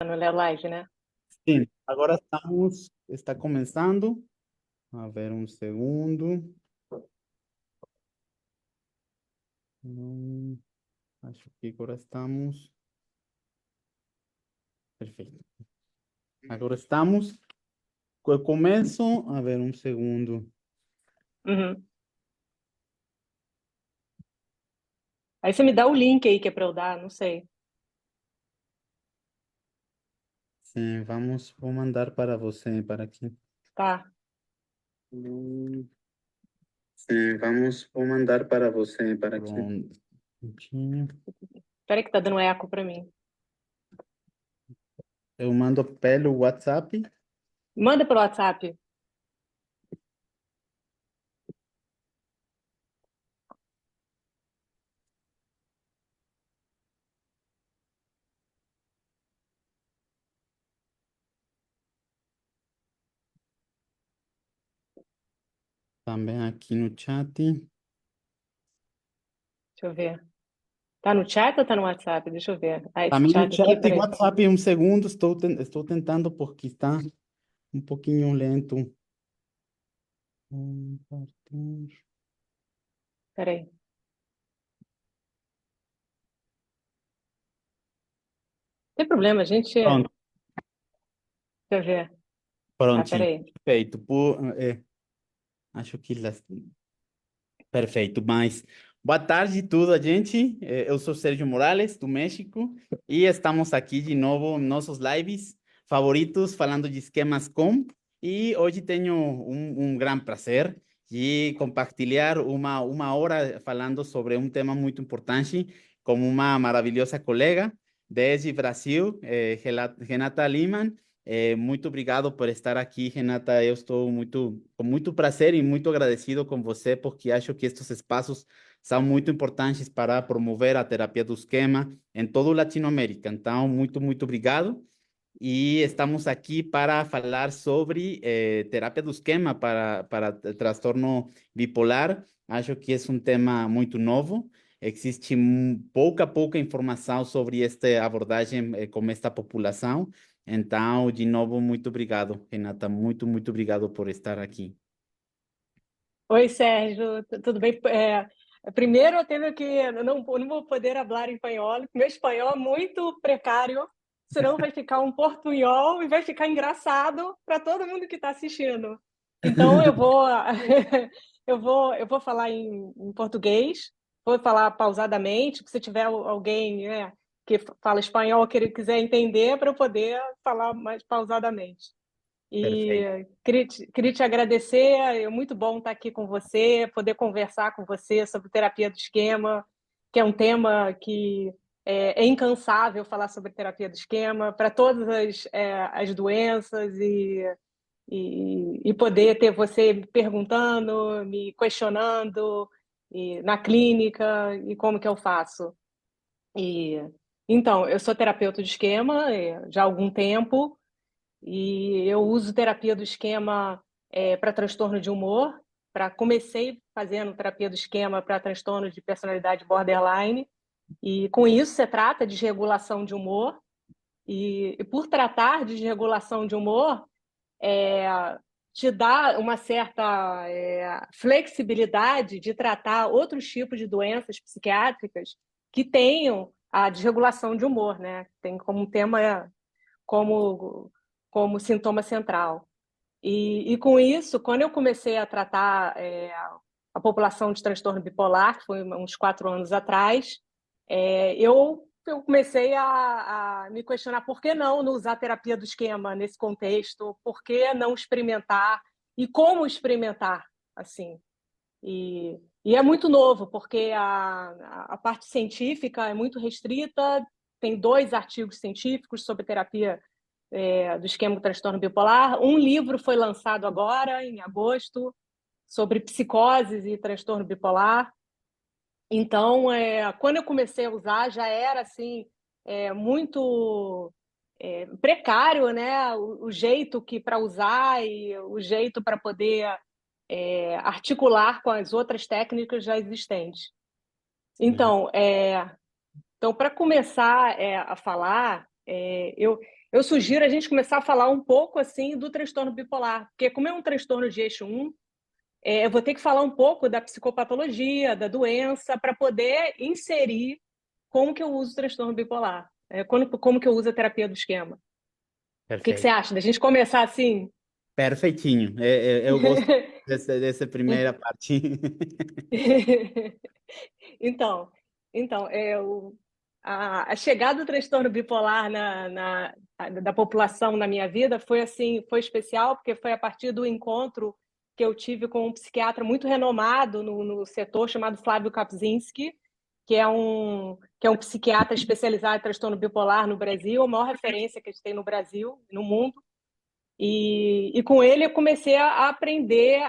No live, né? Sim, agora está começando. A ver um segundo. Hum, Acho que agora estamos. Perfeito. Agora estamos. Eu começo. A ver um segundo. Uhum. Aí você me dá o link aí que é para eu dar, não sei. Sim, vou mandar para você, para aqui. Tá. Sim, vou mandar para você, para aqui. Prontinho. Espera que tá dando eco para mim. Eu mando pelo WhatsApp. Manda pelo WhatsApp. Também aqui no chat. Deixa eu ver. Tá no chat ou tá no WhatsApp? Deixa eu ver. Ah, esse Também no chat aqui, chat e peraí. WhatsApp, um segundo. Estou tentando porque está um pouquinho lento. Compartilhar. Peraí. Tem problema, a gente. Deixa Pronto, eu ver. Ah, prontinho. peraí. Perfeito. Acho que perfeito. Mas boa tarde, tudo, gente. Eu sou Sérgio Morales, do México, e estamos aqui de novo em nossos lives favoritos, falando de esquemas com. E hoje tenho um grande prazer de compartilhar uma hora falando sobre um tema muito importante, com uma maravilhosa colega desde Brasil, Renata Lima. Muito obrigado por estar aqui, Renata. Eu estou com muito prazer e muito agradecido com você, porque acho que estes espaços são muito importantes para promover a terapia do esquema em toda a Latinoamérica. Então, muito obrigado. E estamos aqui para falar sobre terapia do esquema para transtorno bipolar. Acho que é um tema muito novo. Existe pouca informação sobre esta abordagem com esta população. Então, de novo, muito obrigado, Renata. Muito obrigado por estar aqui. Oi, Sérgio. Tudo bem? Primeiro, eu tenho que. Eu não vou poder falar em espanhol. Meu espanhol é muito precário. Senão vai ficar um portunhol e vai ficar engraçado para todo mundo que está assistindo. Então, eu vou. Eu vou falar em português. Vou falar pausadamente. Se tiver alguém, né, que fala espanhol que ele quiser entender, para eu poder falar mais pausadamente. Perfeito. E queria te agradecer, é muito bom estar aqui com você, poder conversar com você sobre terapia do esquema, que é um tema que é incansável falar sobre terapia do esquema para todas as doenças e poder ter você me perguntando, me questionando na clínica e como que eu faço. E, então, eu sou terapeuta de esquema já há algum tempo. E eu uso terapia do esquema para transtorno de humor. Comecei fazendo terapia do esquema para transtorno de personalidade borderline. E com isso se trata de regulação de humor. E por tratar de regulação de humor, é, te dá uma certa flexibilidade de tratar outros tipos de doenças psiquiátricas que tenham a desregulação de humor, né? Tem como tema como, como sintoma central. E com isso, quando eu comecei a tratar a população de transtorno bipolar, que foi uns 4 anos atrás, eu comecei a me questionar por que não usar terapia do esquema nesse contexto, por que não experimentar e como experimentar, assim. E é muito novo, porque a parte científica é muito restrita, tem 2 artigos científicos sobre terapia do esquema do transtorno bipolar. Um livro foi lançado agora, em agosto, sobre psicoses e transtorno bipolar. Então, quando eu comecei a usar, já era assim muito precário, né? O jeito que para usar e o jeito para poder articular com as outras técnicas já existentes. Sim. Então, para começar a falar, eu sugiro a gente começar a falar um pouco assim do transtorno bipolar, porque como é um transtorno de eixo 1, eu vou ter que falar um pouco da psicopatologia, da doença, para poder inserir como que eu uso o transtorno bipolar, como que eu uso a terapia do esquema. O que você Perfeito. acha da gente começar assim? Perfeitinho. Eu gosto dessa primeira parte. Então, a chegada do transtorno bipolar da população na minha vida foi assim, foi especial porque foi a partir do encontro que eu tive com um psiquiatra muito renomado no setor chamado Flávio Kapczynski, que é um psiquiatra especializado em transtorno bipolar no Brasil, a maior referência que a gente tem no Brasil, no mundo. E com ele eu comecei a aprender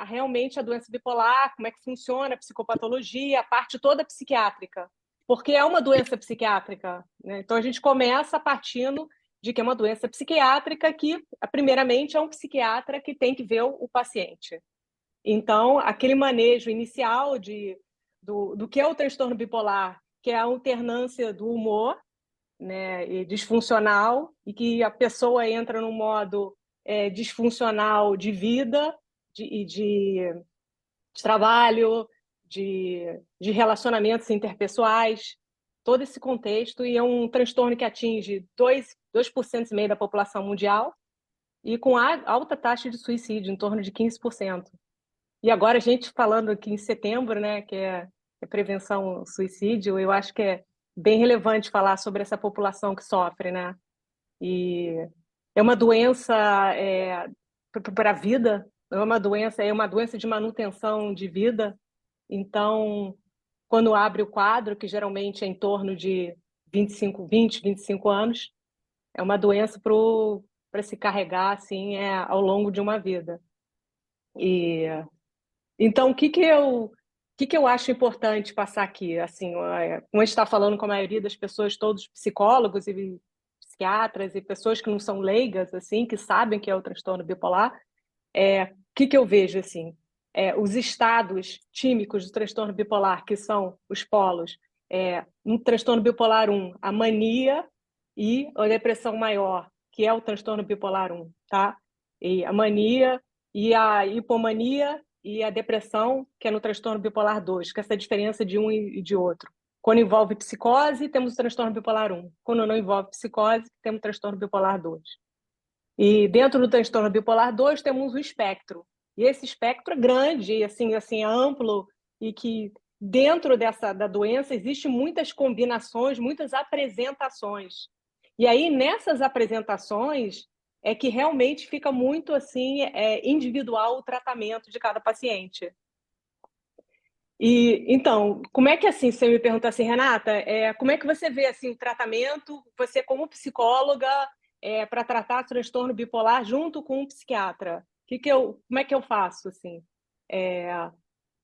realmente a doença bipolar, como é que funciona a psicopatologia, a parte toda psiquiátrica, porque é uma doença psiquiátrica, né? Então a gente começa partindo de que é uma doença psiquiátrica que, primeiramente, é um psiquiatra que tem que ver o paciente. Então, aquele manejo inicial do que é o transtorno bipolar, que é a alternância do humor, né, e disfuncional, e que a pessoa entra num modo disfuncional de vida, de trabalho, de relacionamentos interpessoais, todo esse contexto, e é um transtorno que atinge 2,5% da população mundial, e com alta taxa de suicídio, em torno de 15%. E agora a gente falando aqui em setembro, né, que é prevenção ao suicídio, eu acho que é bem relevante falar sobre essa população que sofre, né? E é uma doença para a vida, é uma doença de manutenção de vida. Então, quando abre o quadro, que geralmente é em torno de 25 anos, é uma doença para se carregar assim, ao longo de uma vida. E então, o que que eu acho importante passar aqui? Assim, como a gente está falando com a maioria das pessoas, todos psicólogos e psiquiatras e pessoas que não são leigas, assim, que sabem que é o transtorno bipolar, o que eu vejo, assim? Os estados típicos do transtorno bipolar, que são os polos, no transtorno bipolar 1, a mania e a depressão maior, que é o transtorno bipolar 1, tá? E a mania e a hipomania e a depressão, que é no transtorno bipolar 2, que é essa diferença de um e de outro. Quando envolve psicose, temos o transtorno bipolar 1. Quando não envolve psicose, temos o transtorno bipolar 2. E dentro do transtorno bipolar 2 temos o espectro. E esse espectro é grande, assim amplo, e que dentro da doença existem muitas combinações, muitas apresentações. E aí, nessas apresentações, é que realmente fica muito assim individual o tratamento de cada paciente. E então, como é que assim, você me pergunta assim, Renata, como é que você vê assim o tratamento, você como psicóloga, para tratar transtorno bipolar junto com um psiquiatra? Como é que eu faço assim? É,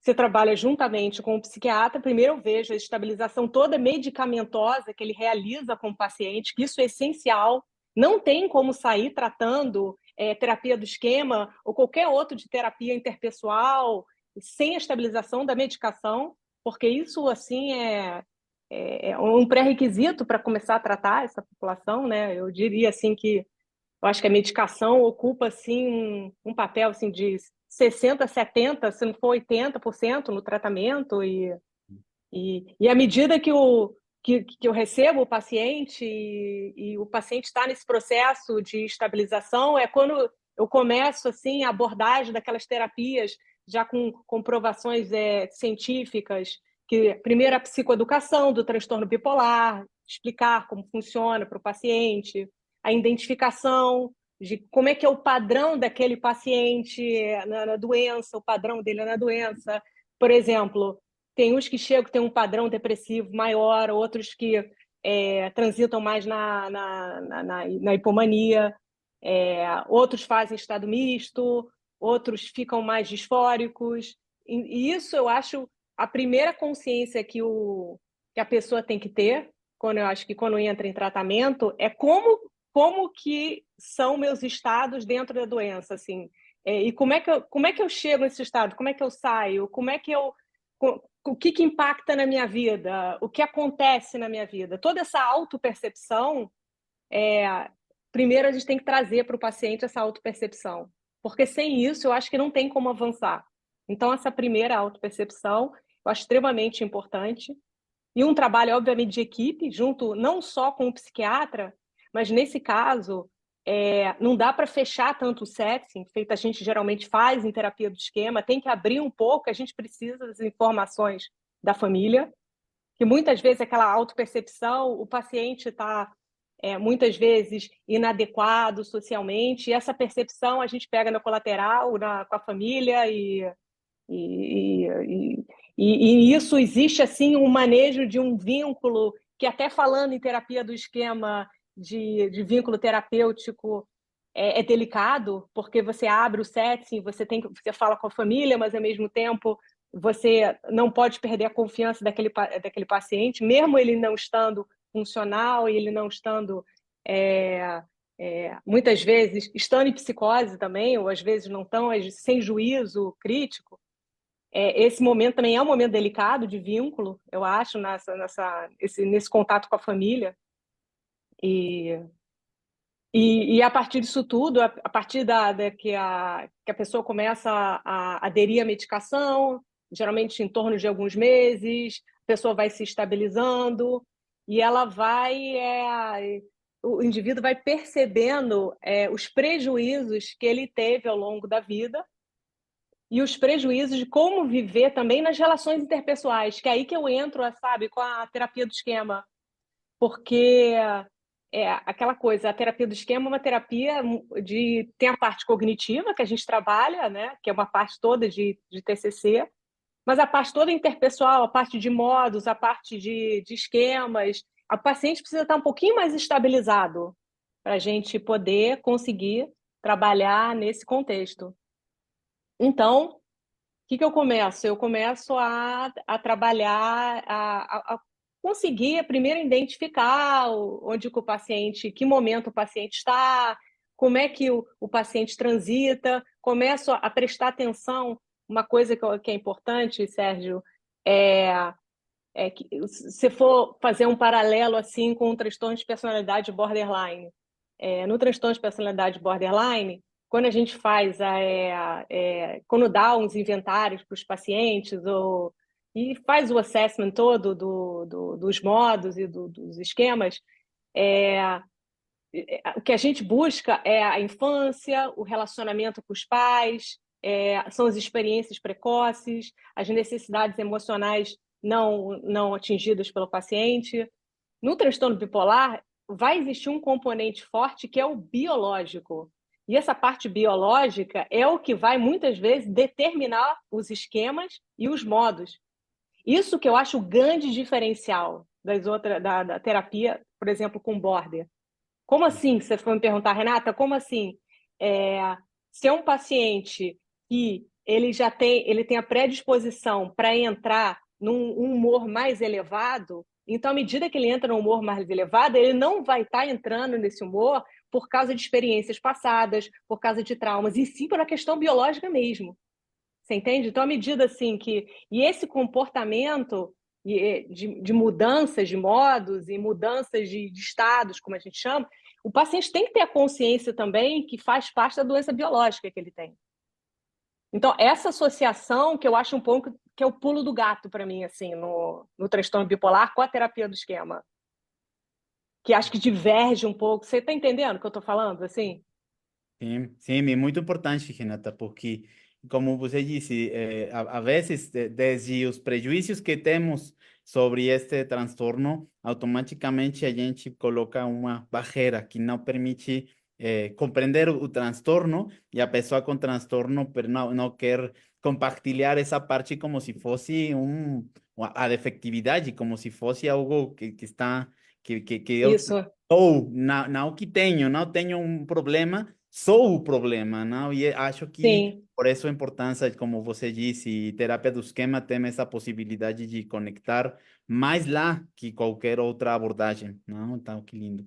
Você trabalha juntamente com o psiquiatra, primeiro eu vejo a estabilização toda medicamentosa que ele realiza com o paciente, que isso é essencial. Não tem como sair tratando terapia do esquema ou qualquer outro de terapia interpessoal sem a estabilização da medicação, porque isso assim é um pré-requisito para começar a tratar essa população, né? Eu diria assim que eu acho que a medicação ocupa assim um papel assim de 60, 70, se não for 80% no tratamento e à medida que eu recebo o paciente e o paciente está nesse processo de estabilização, é quando eu começo assim a abordagem daquelas terapias já com comprovações científicas, que primeiro a psicoeducação do transtorno bipolar, explicar como funciona para o paciente, a identificação de como é que é o padrão daquele paciente na doença, o padrão dele na doença. Por exemplo, tem uns que chegam que têm um padrão depressivo maior, outros que transitam mais na hipomania, outros fazem estado misto, outros ficam mais disfóricos. E isso eu acho a primeira consciência que a pessoa tem que ter, eu acho que quando entra em tratamento, é como que são meus estados dentro da doença, assim. E como é que eu chego nesse estado? Como é que eu saio? O que impacta na minha vida? O que acontece na minha vida? Toda essa autopercepção primeiro a gente tem que trazer para o paciente essa autopercepção, porque sem isso eu acho que não tem como avançar. Então, essa primeira autopercepção eu acho extremamente importante. E um trabalho, obviamente, de equipe, junto não só com o psiquiatra, mas nesse caso, não dá para fechar tanto o setting, feito a gente geralmente faz em terapia do esquema, tem que abrir um pouco, a gente precisa das informações da família, que muitas vezes aquela autopercepção, o paciente está muitas vezes inadequado socialmente, e essa percepção a gente pega na colateral, com a família, e, e, e isso existe assim um manejo de um vínculo que até falando em terapia do esquema de vínculo terapêutico é delicado, porque você abre o setting, você fala com a família, mas ao mesmo tempo você não pode perder a confiança daquele paciente, mesmo ele não estando funcional e ele não estando muitas vezes estando em psicose também, ou às vezes não estão, sem juízo crítico. Esse momento também é um momento delicado de vínculo, eu acho, nesse contato com a família. E a partir disso tudo, a partir que a pessoa começa a aderir à medicação, geralmente em torno de alguns meses, a pessoa vai se estabilizando e o indivíduo vai percebendo os prejuízos que ele teve ao longo da vida e os prejuízos de como viver também nas relações interpessoais, que é aí que eu entro, sabe, com a terapia do esquema, porque aquela coisa, a terapia do esquema é uma terapia tem a parte cognitiva que a gente trabalha, né, que é uma parte toda de TCC, mas a parte toda interpessoal, a parte de modos, a parte de esquemas, a paciente precisa estar um pouquinho mais estabilizado para a gente poder conseguir trabalhar nesse contexto. Então, o que eu começo? Eu começo a trabalhar, a conseguir primeiro identificar onde que o paciente, que momento o paciente está, como é que o paciente transita, começo a prestar atenção. Uma coisa que é importante, Sérgio, que se for fazer um paralelo assim com o transtorno de personalidade borderline. No transtorno de personalidade borderline, quando a gente quando dá uns inventários para os pacientes e faz o assessment todo dos modos e dos esquemas, o que a gente busca é a infância, o relacionamento com os pais, são as experiências precoces, as necessidades emocionais não atingidas pelo paciente. No transtorno bipolar, vai existir um componente forte que é o biológico. E essa parte biológica é o que vai, muitas vezes, determinar os esquemas e os modos. Isso que eu acho o grande diferencial da terapia, por exemplo, com border. Como assim? Você foi me perguntar, Renata, como assim? Se é um paciente que ele tem a predisposição para entrar num humor mais elevado, então, à medida que ele entra num humor mais elevado, ele não vai estar entrando nesse humor por causa de experiências passadas, por causa de traumas, e sim pela questão biológica mesmo. Você entende? Então, à medida assim que... E esse comportamento de mudanças de modos e mudanças de estados, como a gente chama, o paciente tem que ter a consciência também que faz parte da doença biológica que ele tem. Então, essa associação que eu acho um pouco que é o pulo do gato para mim, assim, no transtorno bipolar com a terapia do esquema. Que acho que diverge um pouco. Você está entendendo o que eu estou falando, assim? Sim, sim, é muito importante, Renata, porque, como você disse, a vezes, desde os prejuízos que temos sobre este transtorno, automaticamente a gente coloca uma barreira que não permite compreender o transtorno e a pessoa com transtorno não quer compartilhar essa parte como se fosse a defectividade, como se fosse algo que está, que eu, Isso, ou não que tenho, não tenho um problema, sou o problema, não? E acho que sim. por isso a importância, como você disse, terapia do esquema tem essa possibilidade de conectar mais lá que qualquer outra abordagem, não? Então, que lindo.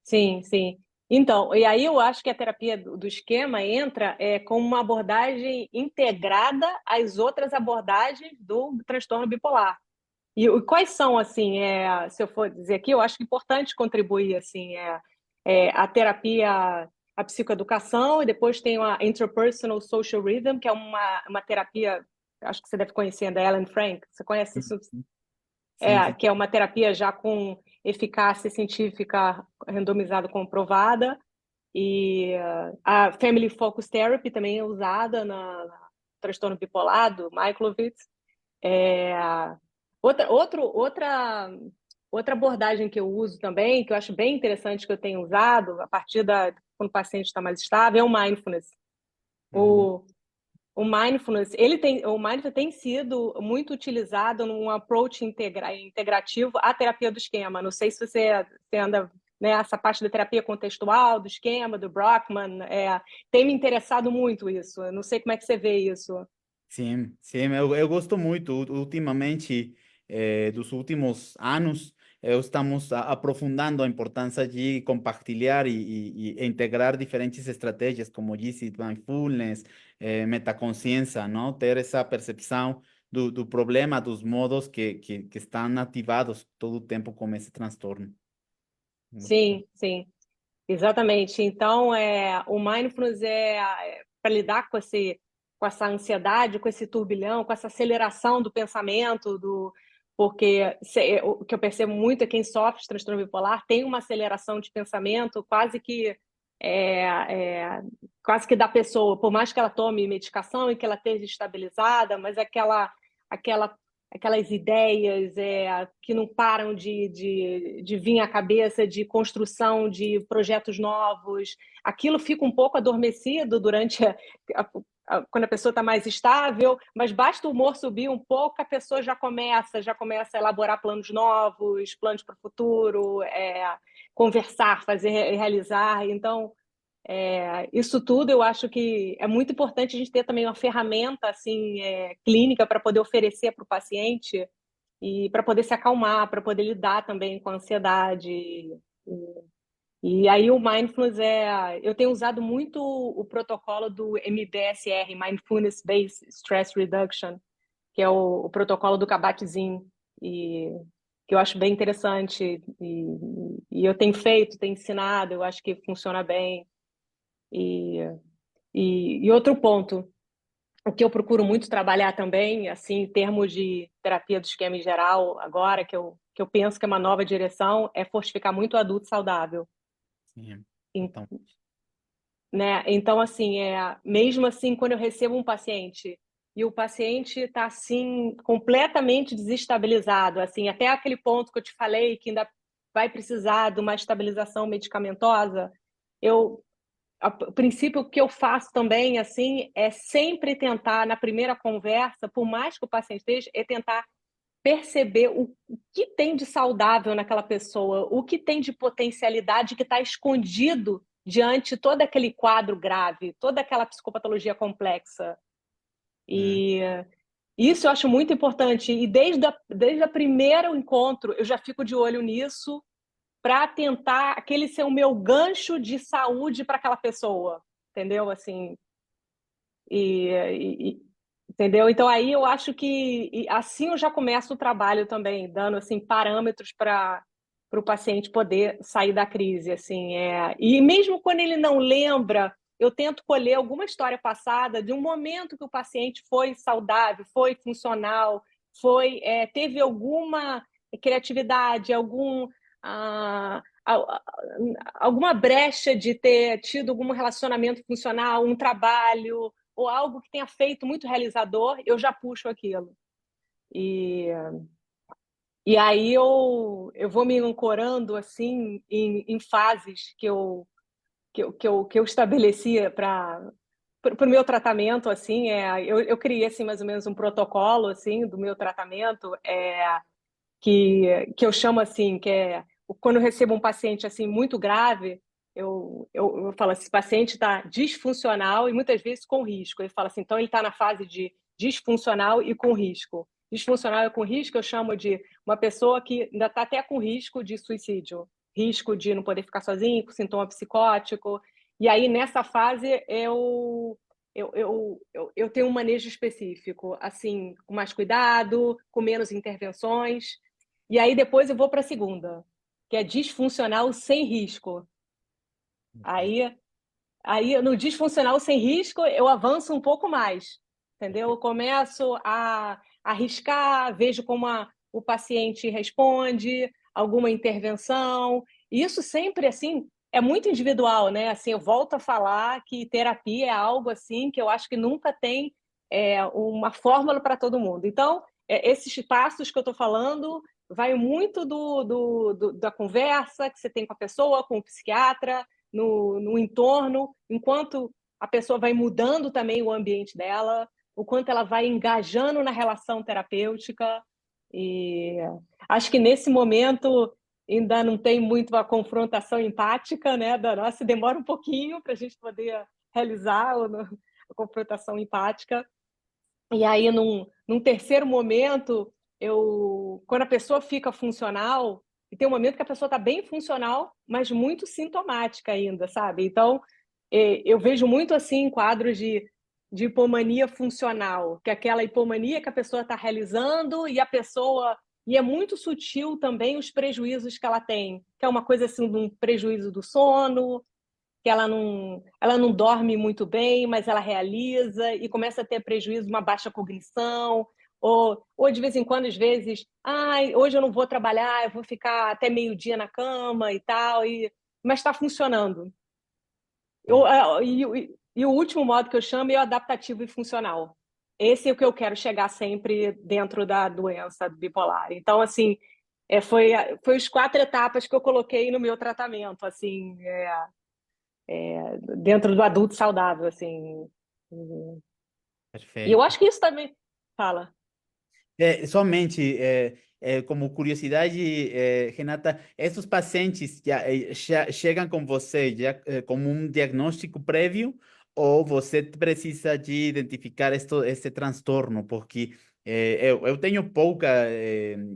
Sim, sim. Então, e aí eu acho que a terapia do esquema entra como uma abordagem integrada às outras abordagens do transtorno bipolar. E quais são, assim, se eu for dizer aqui, eu acho que é importante contribuir, assim, a terapia, a psicoeducação, e depois tem a Interpersonal Social Rhythm, que é uma terapia, acho que você deve conhecer, da Ellen Frank. Você conhece isso? Sim, sim. Que é uma terapia já com eficácia científica randomizada comprovada. E a Family Focus Therapy também é usada no transtorno bipolar do Michaelovitz. É, outra abordagem que eu uso também, que eu acho bem interessante, que eu tenho usado a partir quando o paciente está mais estável, é o mindfulness. Uhum. O, o mindfulness, o mindfulness tem sido muito utilizado num approach integrativo à terapia do esquema. Não sei se você anda, né, essa parte da terapia contextual, do esquema, do Brockman, tem me interessado muito isso. Eu não sei como é que você vê isso. Sim, sim, eu gosto muito. Ultimamente, dos últimos anos, estamos aprofundando a importância de compartilhar e integrar diferentes estratégias, como disse, mindfulness, metaconsciência, não? Ter essa percepção do problema, dos modos que estão ativados todo o tempo com esse transtorno. Sim, sim. Exatamente. Então, o mindfulness para lidar com essa ansiedade, com esse turbilhão, com essa aceleração do pensamento, porque o que eu percebo muito é que quem sofre de transtorno bipolar tem uma aceleração de pensamento é, é, quase que da pessoa, por mais que ela tome medicação e que ela esteja estabilizada, mas aquela aquelas ideias que não param de vir à cabeça, de construção de projetos novos. Aquilo fica um pouco adormecido quando a pessoa está mais estável, mas basta o humor subir um pouco, a pessoa já começa a elaborar planos novos, planos para o futuro, conversar, fazer, realizar. Então, isso tudo eu acho que é muito importante a gente ter também uma ferramenta assim, clínica para poder oferecer para o paciente e para poder se acalmar, para poder lidar também com a ansiedade. E aí o mindfulness eu tenho usado muito o protocolo do MBSR, Mindfulness Based Stress Reduction, que é o protocolo do Kabat-Zinn, e que eu acho bem interessante, e eu tenho feito, tenho ensinado, eu acho que funciona bem. E, e outro ponto, o que eu procuro muito trabalhar também, assim, em termos de terapia do esquema em geral, agora que eu penso que é uma nova direção, é fortificar muito o adulto saudável. Sim, Em- totalmente. Né? Então, assim, mesmo assim, quando eu recebo um paciente e o paciente está, assim, completamente desestabilizado, assim, até aquele ponto que eu te falei, que ainda vai precisar de uma estabilização medicamentosa, eu o princípio que eu faço também, assim, é sempre tentar, na primeira conversa, por mais que o paciente esteja, é tentar perceber o que tem de saudável naquela pessoa, o que tem de potencialidade que está escondido diante de todo aquele quadro grave, toda aquela psicopatologia complexa. Hum. E isso eu acho muito importante. E desde o primeiro encontro, eu já fico de olho nisso para tentar aquele ser o meu gancho de saúde para aquela pessoa, entendeu? Assim, entendeu? Então aí eu acho que assim eu já começo o trabalho também, dando assim parâmetros para o paciente poder sair da crise, assim, e mesmo quando ele não lembra, eu tento colher alguma história passada de um momento que o paciente foi saudável, foi funcional, teve alguma criatividade, ah, alguma brecha de ter tido algum relacionamento funcional, um trabalho ou algo que tenha feito muito realizador, eu já puxo aquilo. E, e aí eu vou me ancorando assim em fases que eu estabelecia para o meu tratamento, assim, eu criei assim, mais ou menos um protocolo assim do meu tratamento, que eu chamo assim, que é quando eu recebo um paciente assim muito grave, eu falo assim, esse paciente está disfuncional e muitas vezes com risco. Eu falo assim, então ele está na fase de disfuncional e com risco. Disfuncional e com risco eu chamo de uma pessoa que ainda está até com risco de suicídio, risco de não poder ficar sozinho, com sintoma psicótico. E aí nessa fase eu tenho um manejo específico, assim, com mais cuidado, com menos intervenções. E aí depois eu vou para a segunda, que é disfuncional sem risco. Ok, Aí no disfuncional sem risco eu avanço um pouco mais, entendeu? Eu começo a arriscar, vejo como o paciente responde, alguma intervenção. Isso sempre assim é muito individual, né? Assim, eu volto a falar que terapia é algo assim que eu acho que nunca tem uma fórmula para todo mundo. Então, esses passos que eu estou falando vai muito da conversa que você tem com a pessoa, com o psiquiatra, no entorno, enquanto a pessoa vai mudando também o ambiente dela, o quanto ela vai engajando na relação terapêutica. E acho que nesse momento ainda não tem muito a confrontação empática, né, da nossa, demora um pouquinho para a gente poder realizar a confrontação empática. E aí, num terceiro momento, quando a pessoa fica funcional, e tem um momento que a pessoa está bem funcional, mas muito sintomática ainda, sabe? Então, eu vejo muito assim quadros de hipomania funcional, que é aquela hipomania que a pessoa está realizando e a pessoa. E é muito sutil também os prejuízos que ela tem, que é uma coisa assim, de um prejuízo do sono, que ela não dorme muito bem, mas ela realiza e começa a ter prejuízo, uma baixa cognição, ou de vez em quando, às vezes, hoje eu não vou trabalhar, eu vou ficar até meio-dia na cama e tal, mas está funcionando. sim. E o último modo que eu chamo é o adaptativo e funcional. Esse é o que eu quero chegar sempre dentro da doença bipolar. Então, assim, foi as 4 etapas que eu coloquei no meu tratamento, assim, dentro do adulto saudável, assim. E eu Perfeito. acho que isso também fala. Somente como curiosidade, Renata, esses pacientes já chegam com você já como um diagnóstico prévio ou você precisa de identificar este transtorno? Porque eu tenho pouca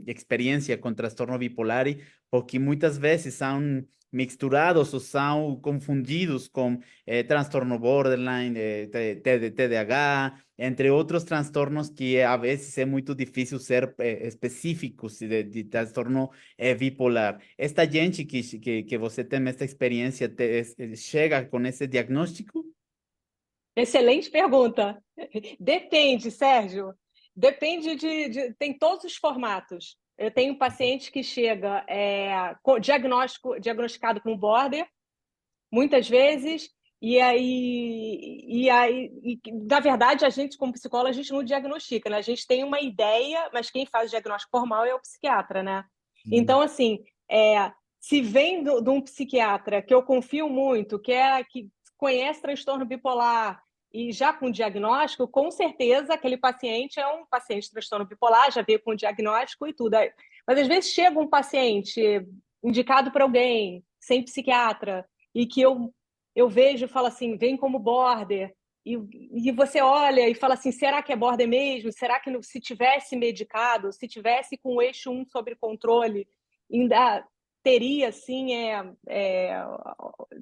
experiência com transtorno bipolar, porque muitas vezes são misturados ou são confundidos com transtorno borderline, TDAH, entre outros transtornos que a vezes é muito difícil ser específicos de transtorno bipolar. Esta gente que você tem esta experiência chega com esse diagnóstico? Excelente pergunta. Depende, Sérgio. Depende tem todos os formatos. Eu tenho um paciente que chega com diagnosticado com border, muitas vezes, na verdade, a gente, como psicólogo, a gente não diagnostica, né? A gente tem uma ideia, mas quem faz o diagnóstico formal é o psiquiatra, né? Hum. Então, assim, se vem de um psiquiatra que eu confio muito, que conhece transtorno bipolar e já com diagnóstico, com certeza aquele paciente é um paciente de transtorno bipolar, já veio com diagnóstico e tudo. Mas às vezes chega um paciente indicado por alguém, sem psiquiatra, e que eu vejo e falo assim, vem como border, e você olha e fala assim, será que é border mesmo? Será que se tivesse medicado, se tivesse com o eixo 1 sobre controle, ainda teria assim,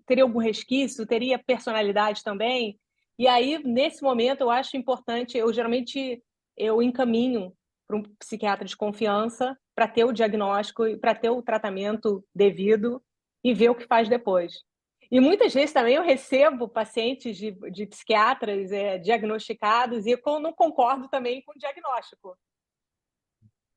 teria algum resquício, teria personalidade também? E aí, nesse momento, eu acho importante, eu encaminho para um psiquiatra de confiança para ter o diagnóstico e para ter o tratamento devido e ver o que faz depois. E muitas vezes também eu recebo pacientes de psiquiatras diagnosticados e eu não concordo também com o diagnóstico.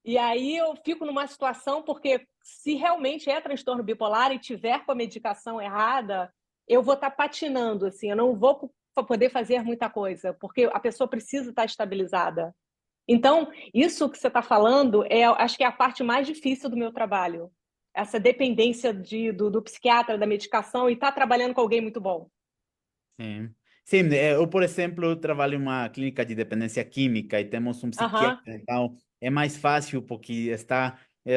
E aí eu fico numa situação, porque se realmente é transtorno bipolar e tiver com a medicação errada, eu vou estar patinando, assim, eu não vou poder fazer muita coisa, porque a pessoa precisa estar estabilizada. Então, isso que você está falando, acho que é a parte mais difícil do meu trabalho. Essa dependência do psiquiatra, da medicação, e estar trabalhando com alguém muito bom. Sim. Sim, eu, por exemplo, eu trabalho em uma clínica de dependência química e temos um psiquiatra, Aham. então é mais fácil porque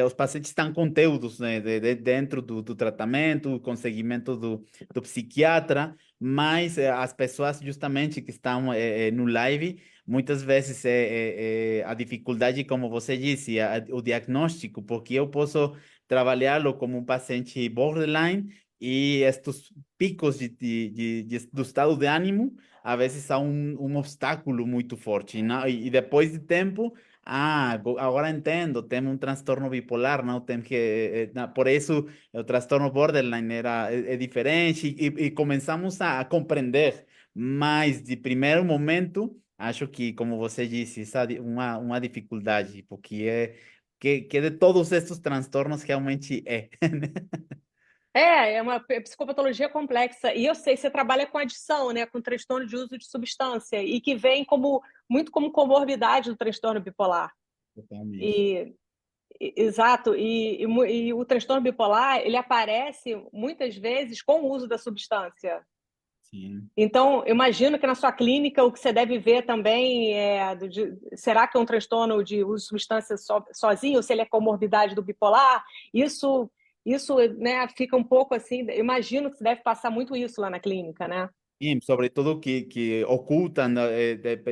os pacientes estão conteúdos, né, dentro do tratamento, com seguimento do psiquiatra, mas as pessoas justamente que estão no live, muitas vezes a dificuldade, como você disse, o diagnóstico, porque eu posso trabalhá-lo como um paciente borderline, y estos picos do estado de ânimo, a vezes há um obstáculo muito forte, não? E depois de tempo, agora entendo, tem um transtorno bipolar, não? Tem que, por isso o transtorno borderline é diferente e começamos a compreender, mas de primeiro momento, acho que, como você disse, essa é uma dificuldade, porque que de todos estes transtornos realmente é. É uma psicopatologia complexa. E eu sei, você trabalha com adição, né, com transtorno de uso de substância, e que vem muito como comorbidade do transtorno bipolar. Totalmente. E, exato, e o transtorno bipolar, ele aparece muitas vezes com o uso da substância. Sim. Então, eu imagino que na sua clínica o que você deve ver também será que é um transtorno de uso de substância sozinho, ou se ele é comorbidade do bipolar? Isso, isso, né, fica um pouco assim. Eu imagino que você deve passar muito isso lá na clínica, né? E, sobretudo que ocultam,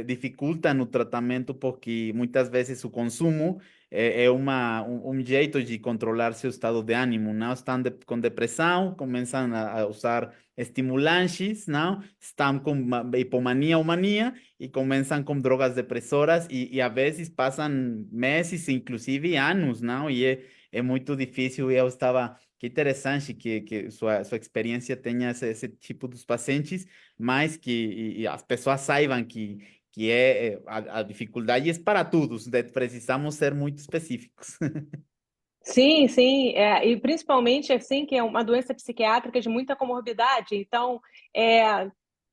dificultam o tratamento porque muitas vezes o consumo é um jeito de controlar seu estado de ânimo, não? Estão com depressão, começam a usar estimulantes, não? Estão com hipomania ou mania e começam com drogas depressoras e a vezes passam meses, inclusive anos, não? E é muito difícil. Eu estava... Que interessante que sua experiência tenha esse tipo dos pacientes, mas que as pessoas saibam que a dificuldade é para todos, precisamos ser muito específicos. Sim, sim, e principalmente assim que é uma doença psiquiátrica de muita comorbidade. Então, é,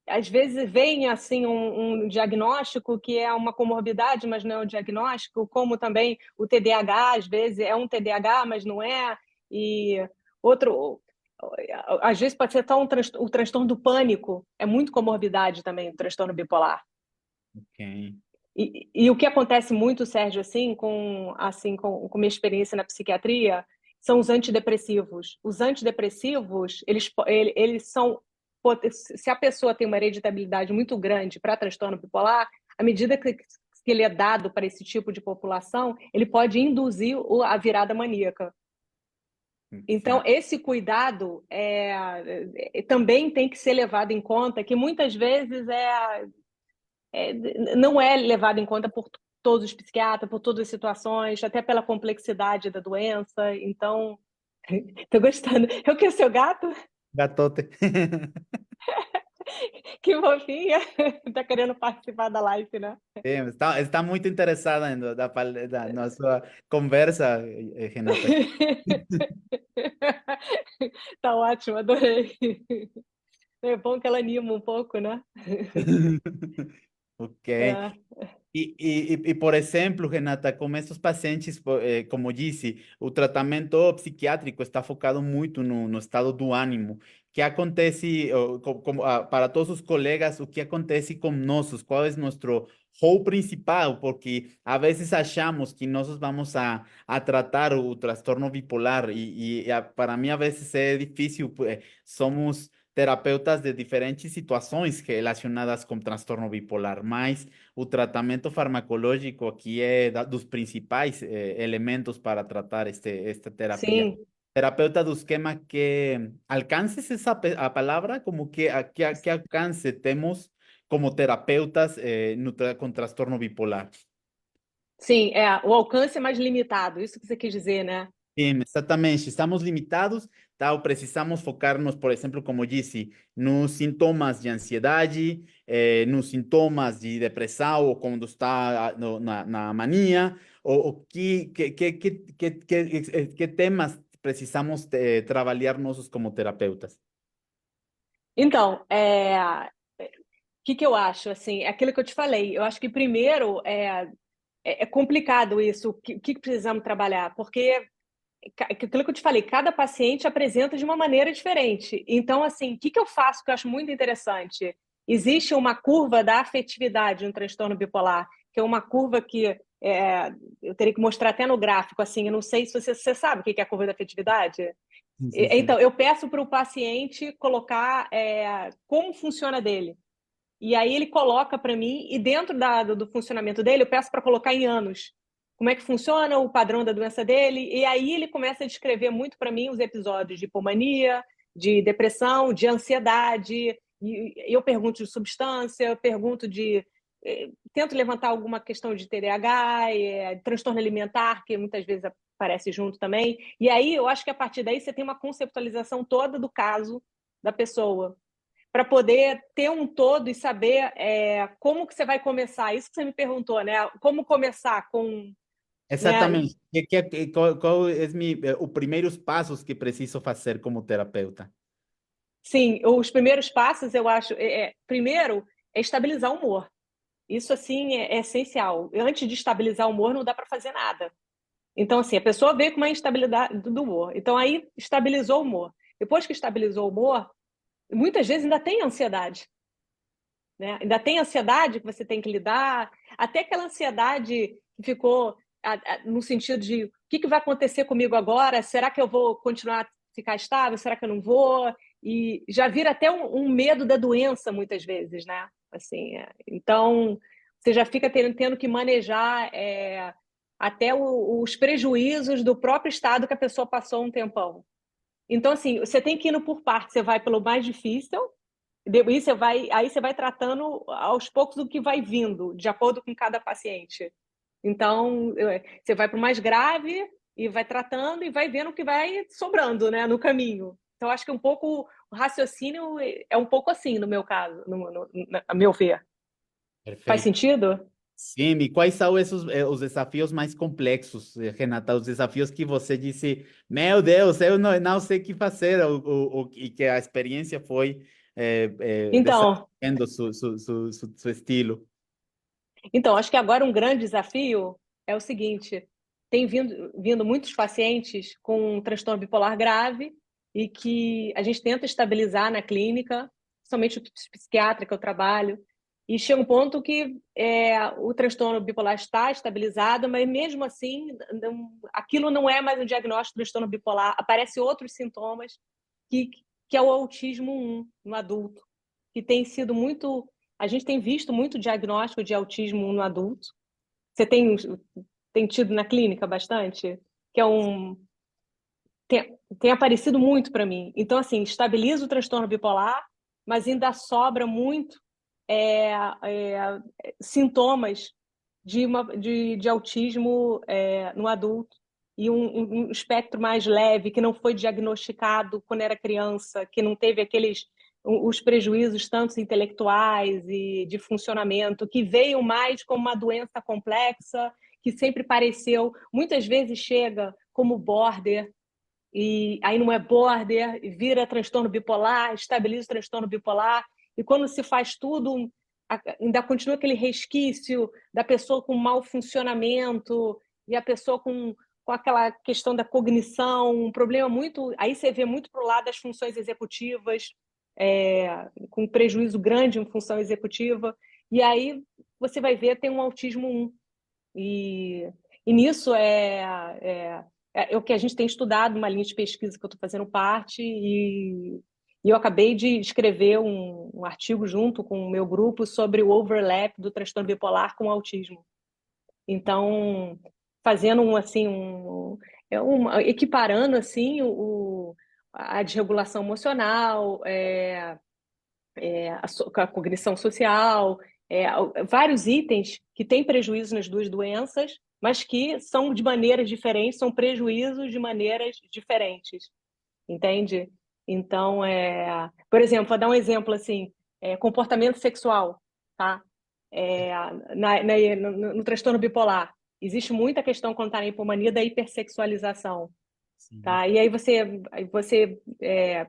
às vezes vem assim um diagnóstico que é uma comorbidade, mas não é um diagnóstico, como também o TDAH, às vezes é um TDAH, mas não é, e outro, às vezes pode ser tão o transtorno do pânico, é muito comorbidade também, o transtorno bipolar. Ok. E o que acontece muito, Sérgio, com minha experiência na psiquiatria, são os antidepressivos. Os antidepressivos, eles são, se a pessoa tem uma hereditabilidade muito grande para transtorno bipolar, à medida que ele é dado para esse tipo de população, ele pode induzir a virada maníaca. Então, Sim. esse cuidado também tem que ser levado em conta, que muitas vezes não é levado em conta por todos os psiquiatras, por todas as situações, até pela complexidade da doença. Então, tô gostando. Eu que seu gato? Gatote. Que fofinha. Tá querendo participar da live, né? Sim, está muito interessada na sua conversa, Renata. Tá ótimo, adorei. É bom que ela anima um pouco, né? Ok. É. Por exemplo, Renata, com esses pacientes, como disse, o tratamento psiquiátrico está focado muito no estado do ânimo. O que acontece, para todos os colegas, o que acontece com nós? Qual é nosso rol principal? Porque a vezes achamos que nós vamos a tratar o transtorno bipolar para mim, a vezes é difícil, somos terapeutas de diferentes situações relacionadas com transtorno bipolar, mas o tratamento farmacológico aqui é dos principais elementos para tratar esta terapia. Sim, Terapeuta do esquema, que alcances a palavra, como que alcance temos como terapeutas com transtorno bipolar. sim, o alcance é mais limitado, isso que você quis dizer, né? Sim, exatamente. Estamos limitados, tal, precisamos focar-nos, por exemplo, como disse, nos sintomas de ansiedade, nos sintomas de depressão, ou quando está na mania, ou que temas precisamos trabalhar nós como terapeutas. Então, que eu acho? Assim, é aquilo que eu te falei. Eu acho que primeiro é complicado isso. O que precisamos trabalhar? Porque aquilo que eu te falei, cada paciente apresenta de uma maneira diferente. Então, assim, o que eu faço que eu acho muito interessante? Existe uma curva da afetividade no transtorno bipolar, que é uma curva que eu teria que mostrar até no gráfico, assim, eu não sei se você sabe o que é a curva da afetividade. Sim, sim, sim. Então, eu peço para o paciente colocar como funciona dele. E aí ele coloca para mim, e dentro do funcionamento dele, eu peço para colocar em anos. Como é que funciona o padrão da doença dele, e aí ele começa a descrever muito para mim os episódios de hipomania, de depressão, de ansiedade, e eu pergunto de substância, eu pergunto tento levantar alguma questão de TDAH, transtorno alimentar, que muitas vezes aparece junto também. E aí eu acho que a partir daí você tem uma conceptualização toda do caso da pessoa, para poder ter um todo e saber como que você vai começar. Isso que você me perguntou, né? Como começar com, né? Exatamente. Qual é os primeiros passos que preciso fazer como terapeuta? Sim, os primeiros passos, eu acho, primeiro, é estabilizar o humor. Isso, assim, é essencial. Antes de estabilizar o humor, não dá para fazer nada. Então, assim, a pessoa veio com uma instabilidade do humor. Então, aí, estabilizou o humor. Depois que estabilizou o humor, muitas vezes ainda tem ansiedade, né? Ainda tem ansiedade que você tem que lidar, até aquela ansiedade que ficou no sentido de o que vai acontecer comigo agora? Será que eu vou continuar a ficar estável? Será que eu não vou? E já vira até um medo da doença, muitas vezes, né? Assim, então, você já fica tendo que manejar até os prejuízos do próprio estado que a pessoa passou um tempão. Então, assim, você tem que ir por partes. Você vai pelo mais difícil, aí você vai tratando aos poucos o que vai vindo, de acordo com cada paciente. Então, você vai para o mais grave e vai tratando e vai vendo o que vai sobrando, né, no caminho. Então, acho que um pouco o raciocínio é um pouco assim, no meu caso, a meu ver. Faz Perfeito. sentido? Sim, e quais são os desafios mais complexos, Renata? Os desafios que você disse, meu Deus, eu não sei o que fazer, e que a experiência foi Então, desafiando seu estilo. Então, acho que agora um grande desafio é o seguinte: tem vindo muitos pacientes com um transtorno bipolar grave e que a gente tenta estabilizar na clínica, somente o psiquiatra que eu trabalho, e chega um ponto que o transtorno bipolar está estabilizado, mas mesmo assim aquilo não é mais um diagnóstico de transtorno bipolar, aparecem outros sintomas que, que é o autismo 1 no adulto, que tem sido muito. A gente tem visto muito diagnóstico de autismo no adulto. Você tem tido na clínica bastante? Que é tem aparecido muito para mim. Então, assim, estabiliza o transtorno bipolar, mas ainda sobra muito é, é, sintomas de autismo no adulto e um espectro mais leve, que não foi diagnosticado quando era criança, que não teve os prejuízos tanto intelectuais e de funcionamento, que veio mais como uma doença complexa, que sempre pareceu, muitas vezes chega como border, e aí não é border, vira transtorno bipolar, estabiliza o transtorno bipolar, e quando se faz tudo, ainda continua aquele resquício da pessoa com mau funcionamento, e a pessoa com aquela questão da cognição, um problema muito. Aí você vê muito para o lado das funções executivas, com prejuízo grande em função executiva, e aí você vai ver tem um autismo 1. E nisso é o que a gente tem estudado, uma linha de pesquisa que eu estou fazendo parte, e eu acabei de escrever um artigo junto com o meu grupo sobre o overlap do transtorno bipolar com o autismo. Então, fazendo equiparando assim a desregulação emocional, a cognição social, vários itens que têm prejuízo nas duas doenças, mas que são de maneiras diferentes, são prejuízos de maneiras diferentes, entende? Então, por exemplo, vou dar um exemplo assim, comportamento sexual, tá? É, no transtorno bipolar, existe muita questão quando está na hipomania da hipersexualização. Sim. Tá? E aí você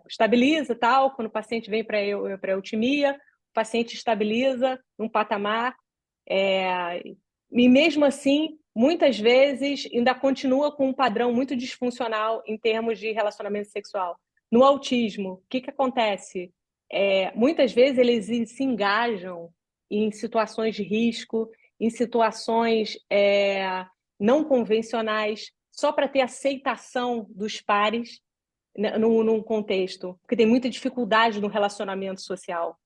estabiliza tal, quando o paciente vem para a eutimia, o paciente estabiliza num patamar, e mesmo assim, muitas vezes ainda continua com um padrão muito disfuncional em termos de relacionamento sexual. No autismo, o que acontece? Muitas vezes eles se engajam em situações de risco, em situações não convencionais, só para ter aceitação dos pares, né, num contexto, porque tem muita dificuldade no relacionamento social.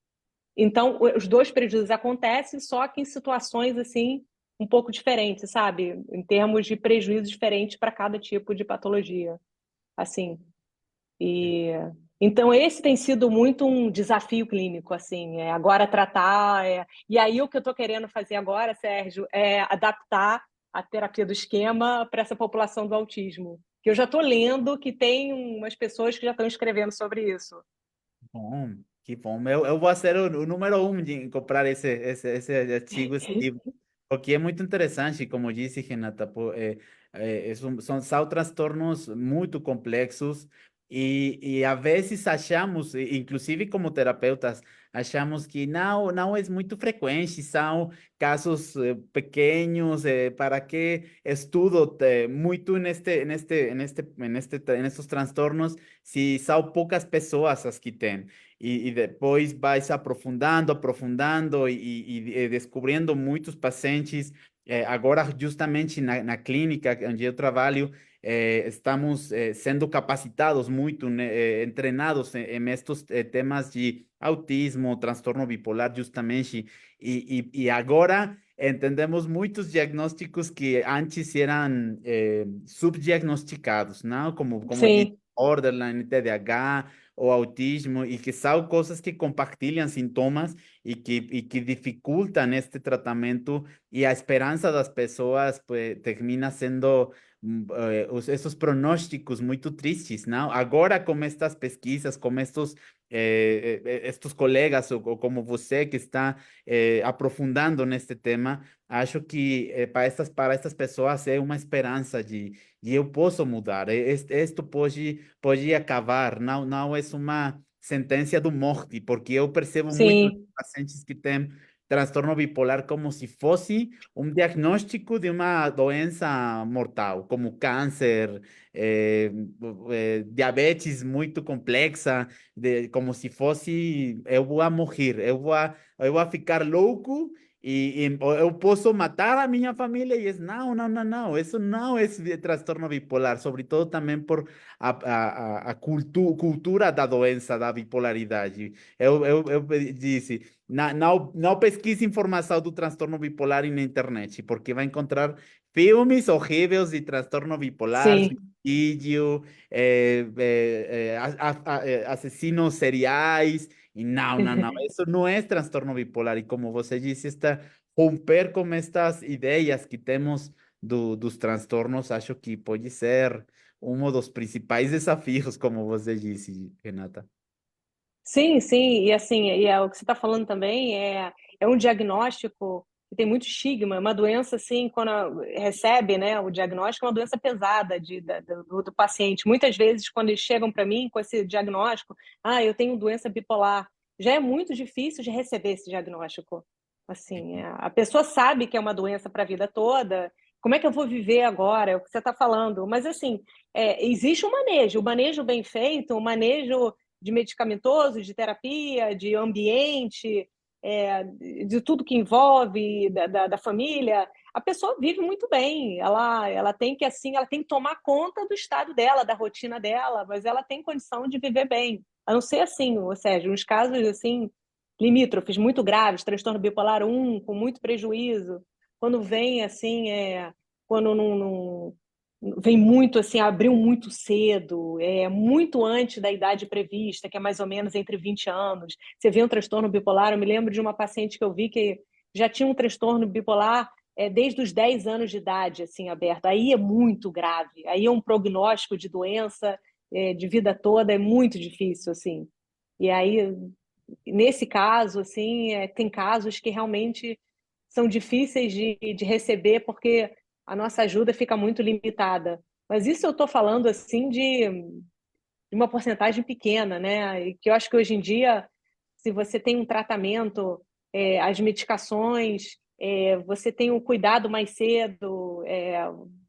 Então, os dois prejuízos acontecem, só que em situações assim um pouco diferentes, sabe? Em termos de prejuízos diferentes para cada tipo de patologia, assim. E Então, esse tem sido muito um desafio clínico, assim, agora tratar. E aí, o que eu estou querendo fazer agora, Sérgio, é adaptar a terapia do esquema para essa população do autismo. Que eu já estou lendo que tem umas pessoas que já estão escrevendo sobre isso. Bom, que bom. Eu vou ser o número um de comprar esse artigo, esse livro, porque é muito interessante, como disse Renata, são transtornos muito complexos e às vezes achamos, inclusive como terapeutas, achamos que não é muito frequente, são casos pequenos, para que estudo muito nestes transtornos se são poucas pessoas as que têm. E depois vai se aprofundando, aprofundando e descobrindo muitos pacientes. Agora, justamente na clínica onde eu trabalho, estamos sendo capacitados muito, né, treinados em estes temas de autismo, transtorno bipolar, justamente. E agora entendemos muitos diagnósticos que antes eram subdiagnosticados, não? Como de Sim, borderline, TDAH ou autismo, e que são coisas que compartilham sintomas e que dificultam este tratamento, e a esperança das pessoas pues, termina sendo esses pronósticos muito tristes, não? Agora, com estas pesquisas, com estes colegas, ou como você que está aprofundando neste tema, acho que para estas pessoas é uma esperança de eu posso mudar, isto pode acabar, não é uma sentença de morte, porque eu percebo muito nos sim, pacientes que têm transtorno bipolar como se fosse um diagnóstico de uma doença mortal, como câncer, diabetes muito complexa, como se fosse eu vou morrer, eu vou ficar louco e eu posso matar a minha família e não, não, não, não, isso não é transtorno bipolar, sobretudo também por a cultura da doença, da bipolaridade. Eu disse, não pesquise informação do transtorno bipolar na internet, porque vai encontrar filmes horríveis de transtorno bipolar, sim. suicídio, assassinos seriais. E não, não, não, isso não é transtorno bipolar. E como você disse, romper com estas ideias que temos dos transtornos, acho que pode ser um dos principais desafios, como você disse, Renata. Sim, sim, e assim, o que você está falando também é um diagnóstico que tem muito estigma, é uma doença, assim, recebe, né, o diagnóstico, é uma doença pesada do paciente. Muitas vezes, quando eles chegam para mim com esse diagnóstico, eu tenho doença bipolar, já é muito difícil de receber esse diagnóstico. Assim, a pessoa sabe que é uma doença para a vida toda, como é que eu vou viver agora? É o que você está falando. Mas, assim, existe o manejo bem feito, o manejo de medicamentoso, de terapia, de ambiente, de tudo que envolve da família, a pessoa vive muito bem. Ela tem que assim, ela tem que tomar conta do estado dela, da rotina dela, mas ela tem condição de viver bem. A não ser assim, ou seja, uns casos assim limítrofes muito graves, transtorno bipolar 1, com muito prejuízo, quando vem assim, quando não vem muito assim, abriu muito cedo, muito antes da idade prevista, que é mais ou menos entre 20 anos. Você vê um transtorno bipolar, eu me lembro de uma paciente que eu vi que já tinha um transtorno bipolar desde os 10 anos de idade, assim, aberto. Aí é muito grave, aí é um prognóstico de doença de vida toda, é muito difícil, assim. E aí, nesse caso, assim, tem casos que realmente são difíceis de receber porque a nossa ajuda fica muito limitada. Mas isso eu estou falando assim de uma porcentagem pequena, né? E que eu acho que hoje em dia, se você tem um tratamento, as medicações, você tem um cuidado mais cedo,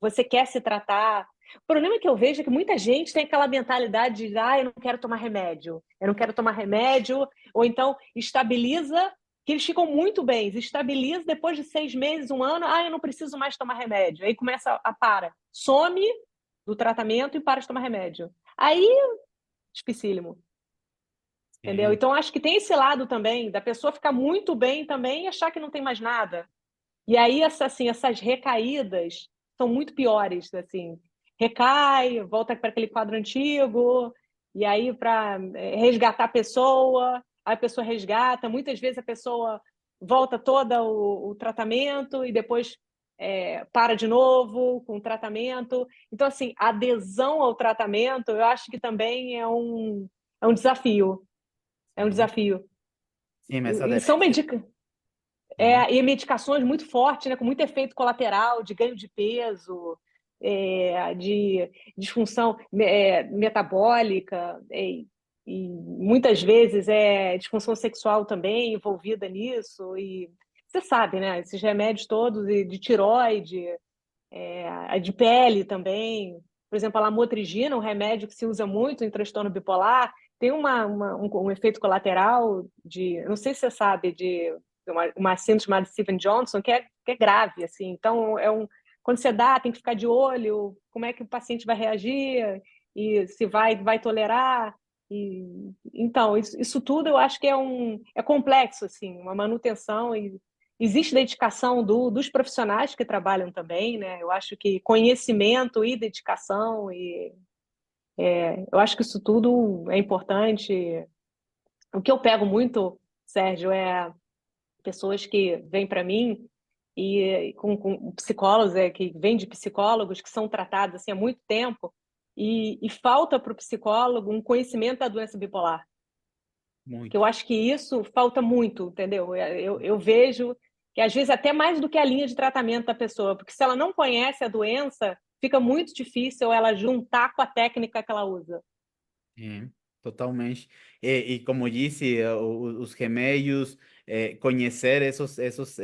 você quer se tratar. O problema que eu vejo é que muita gente tem aquela mentalidade de eu não quero tomar remédio, eu não quero tomar remédio, ou então estabiliza, que eles ficam muito bem, estabiliza depois de 6 meses, um ano, eu não preciso mais tomar remédio. Aí começa some do tratamento e para de tomar remédio. Aí dificílimo, entendeu? Sim. Então acho que tem esse lado também da pessoa ficar muito bem também e achar que não tem mais nada. E aí essas recaídas são muito piores, assim. Recai, volta para aquele quadro antigo, e aí para resgatar a pessoa resgata, muitas vezes a pessoa volta toda o tratamento e depois para de novo com o tratamento. Então, assim, a adesão ao tratamento, eu acho que também é um desafio. É um Sí, desafio. sí, esa E são demencia. Ujú. e medicações muito fortes, né, com muito efeito colateral, de ganho de peso, de disfunção metabólica, e muitas vezes disfunção sexual também envolvida nisso. E você sabe, né? Esses remédios todos, e de tireoide, de pele também. Por exemplo, a lamotrigina, um remédio que se usa muito em transtorno bipolar, tem um efeito colateral não sei se você sabe, de uma síndrome chamada Stevens-Johnson, que é grave, assim. Então, quando você dá, tem que ficar de olho como é que o paciente vai reagir e se vai tolerar. Então, isso tudo eu acho que é complexo, assim, uma manutenção. E existe dedicação dos profissionais que trabalham também, né? Eu acho que conhecimento e dedicação, eu acho que isso tudo é importante. O que eu pego muito, Sérgio, é pessoas que vêm para mim e com psicólogos, que vêm de psicólogos que são tratados assim há muito tempo, e falta para o psicólogo um conhecimento da doença bipolar. Que eu Muito. acho que isso falta muito, entendeu? Eu vejo que às vezes até mais do que a linha de tratamento da pessoa, porque se ela não conhece a doença, fica muito difícil ela juntar com a técnica que ela usa. É, totalmente. E como disse, os remédios, conhecer esses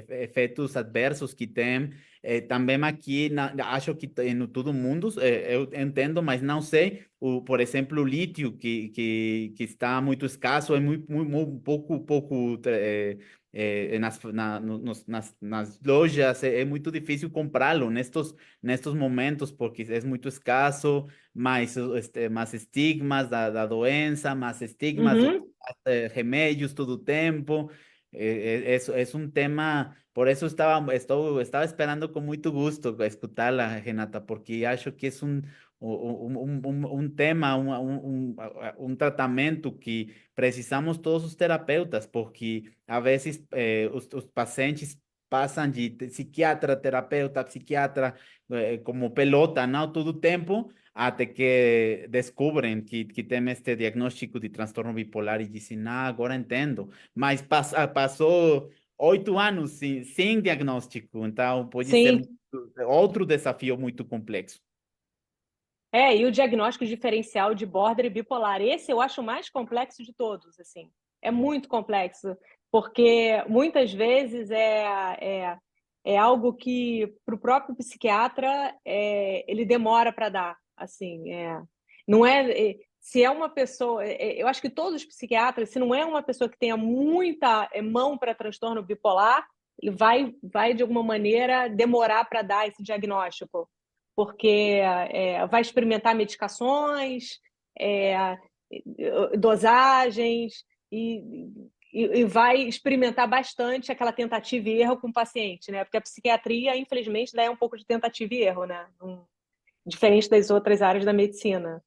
efeitos adversos que tem, também aqui, acho que em todo mundo, eu entendo, mas não sei, por exemplo, o lítio, que está muito escasso, é muito pouco nas lojas, é muito difícil comprá-lo nestes momentos, porque é muito escasso, mais estigmas da doença, mais estigmas de Uhum. remédios todo o tempo. É um tema, por isso estava esperando com muito gosto escutá-la, Renata, porque acho que é um tema, um tratamento que precisamos todos os terapeutas, porque a vezes os pacientes passam de psiquiatra, terapeuta, psiquiatra, como pelota, não, todo o tempo, até que descobrem que tem este diagnóstico de transtorno bipolar e dizem, ah, agora entendo. Mas passou 8 anos sem diagnóstico, então pode ser Sim. outro desafio muito complexo. E o diagnóstico diferencial de border e bipolar. Esse eu acho o mais complexo de todos, assim. É muito complexo, porque muitas vezes é algo que, para o próprio psiquiatra, ele demora para dar, assim. Não se é uma pessoa... eu acho que todos os psiquiatras, se não é uma pessoa que tenha muita mão para transtorno bipolar, ele vai, de alguma maneira, demorar para dar esse diagnóstico, porque vai experimentar medicações, é, dosagens, e vai experimentar bastante aquela tentativa e erro com o paciente, né? Porque a psiquiatria, infelizmente, daí é um pouco de tentativa e erro, né? Diferente das outras áreas da medicina.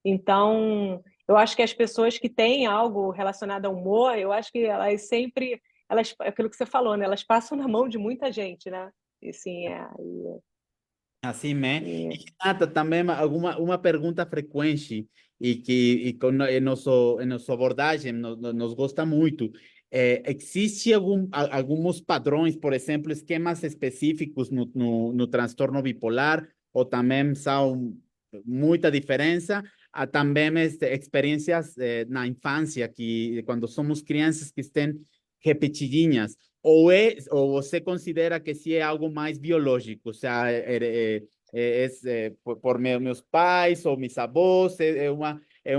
Então, eu acho que as pessoas que têm algo relacionado ao humor, eu acho que é aquilo que você falou, né? Elas passam na mão de muita gente, né? E, assim, Assim, né? E e, Renata, também uma pergunta frequente e com em nossa abordagem nos gosta muito. Existe alguns padrões, por exemplo, esquemas específicos no transtorno bipolar, ou também são muita diferença? Há também experiências na infância, que quando somos crianças que estão repetidinhas. Ou você considera que sí é algo mais biológico? O sea, por meus pais ou mis avós, é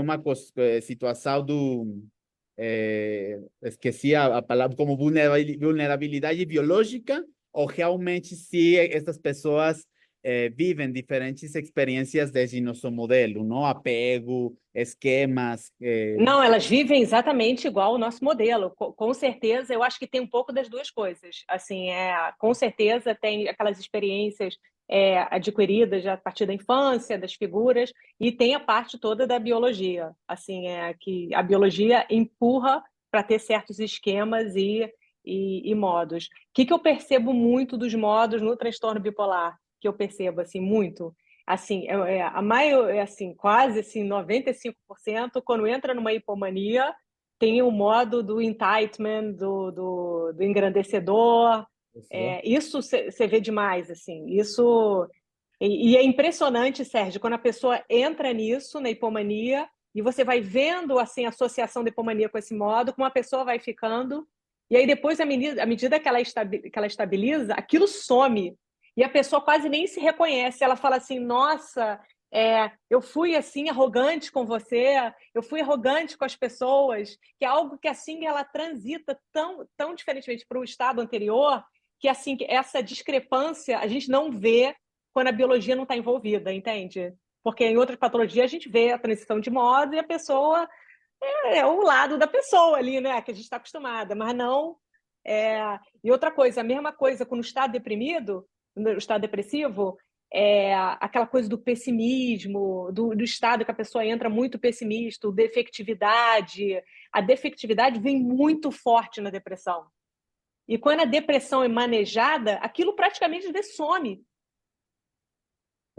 uma situação esqueci a palavra, como vulnerabilidade biológica, ou realmente sim essas pessoas vivem diferentes experiências desde nosso modelo, não? Apego, esquemas. Não, elas vivem exatamente igual o nosso modelo. Com certeza, eu acho que tem um pouco das duas coisas. Assim, com certeza tem aquelas experiências adquiridas já a partir da infância, das figuras, e tem a parte toda da biologia, assim, que a biologia empurra para ter certos esquemas e modos. O que eu percebo muito dos modos no transtorno bipolar? Que eu percebo, assim, muito? Assim, a maior, assim, quase assim, 95%, quando entra numa hipomania, tem o modo do entitlement, do engrandecedor. Isso você vê demais, assim. Isso e é impressionante, Sérgio, quando a pessoa entra nisso, na hipomania, e você vai vendo assim a associação da hipomania com esse modo, como a pessoa vai ficando, e aí depois, à medida que ela estabiliza, aquilo some. E a pessoa quase nem se reconhece. Ela fala assim: nossa, eu fui assim arrogante com você, eu fui arrogante com as pessoas, que é algo que assim ela transita tão diferentemente para o estado anterior, que assim essa discrepância a gente não vê quando a biologia não está envolvida, entende? Porque em outras patologias a gente vê a transição de modo e a pessoa é o lado da pessoa ali, né? Que a gente está acostumada, mas não. E outra coisa, a mesma coisa com o estado deprimido, no estado depressivo, aquela coisa do pessimismo, do estado que a pessoa entra muito pessimista, defectividade. A defectividade vem muito forte na depressão. E quando a depressão é manejada, aquilo praticamente às vezes some.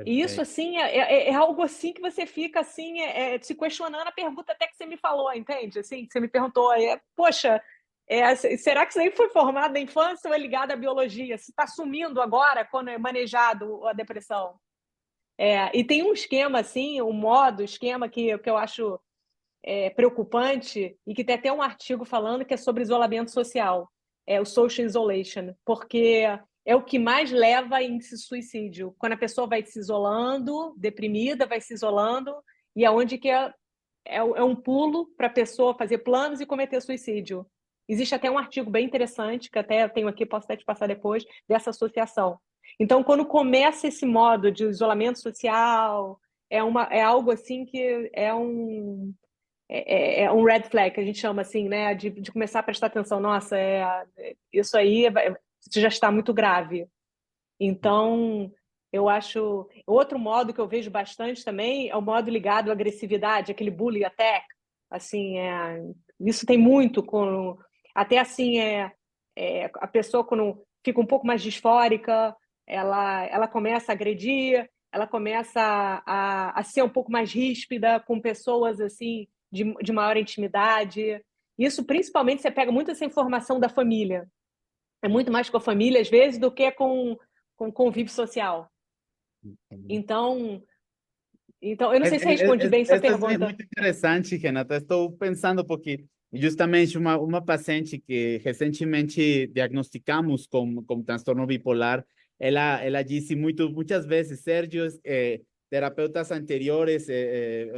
E isso, Perfeito. assim, é algo assim que você fica, assim, se questionando a pergunta até que você me falou, entende? Assim, que você me perguntou, poxa, será que isso aí foi formado na infância ou é ligado à biologia? Se está sumindo agora, quando é manejado a depressão? E tem um esquema, assim, um modo, esquema que eu acho preocupante e que tem até um artigo falando que é sobre isolamento social, o social isolation, porque é o que mais leva a índice de suicídio. Quando a pessoa vai se isolando, deprimida, vai se isolando, e aonde que é um pulo para a pessoa fazer planos e cometer suicídio. Existe até um artigo bem interessante, que até eu tenho aqui, posso até te passar depois, dessa associação. Então, quando começa esse modo de isolamento social, é algo assim que é um red flag, que a gente chama assim, né? De começar a prestar atenção. Nossa, isso aí já está muito grave. Então, eu acho. Outro modo que eu vejo bastante também é o modo ligado à agressividade, aquele bully attack. Assim, isso tem muito com. Até assim, a pessoa, quando fica um pouco mais disfórica, ela começa a agredir, ela começa a ser um pouco mais ríspida com pessoas assim de maior intimidade. Isso, principalmente, você pega muito essa informação da família. É muito mais com a família, às vezes, do que com convívio social. Então, eu não sei se respondi bem sua Esto es pergunta. muito interessante, Renata. Estou pensando porque justamente uma paciente que recentemente diagnosticamos com transtorno bipolar, ela disse muitas vezes, Sérgio, terapeutas anteriores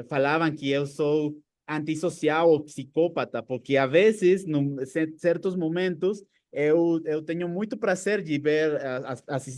falavam que eu sou antissocial ou psicópata, porque a vezes, em certos momentos, eu tenho muito prazer de ver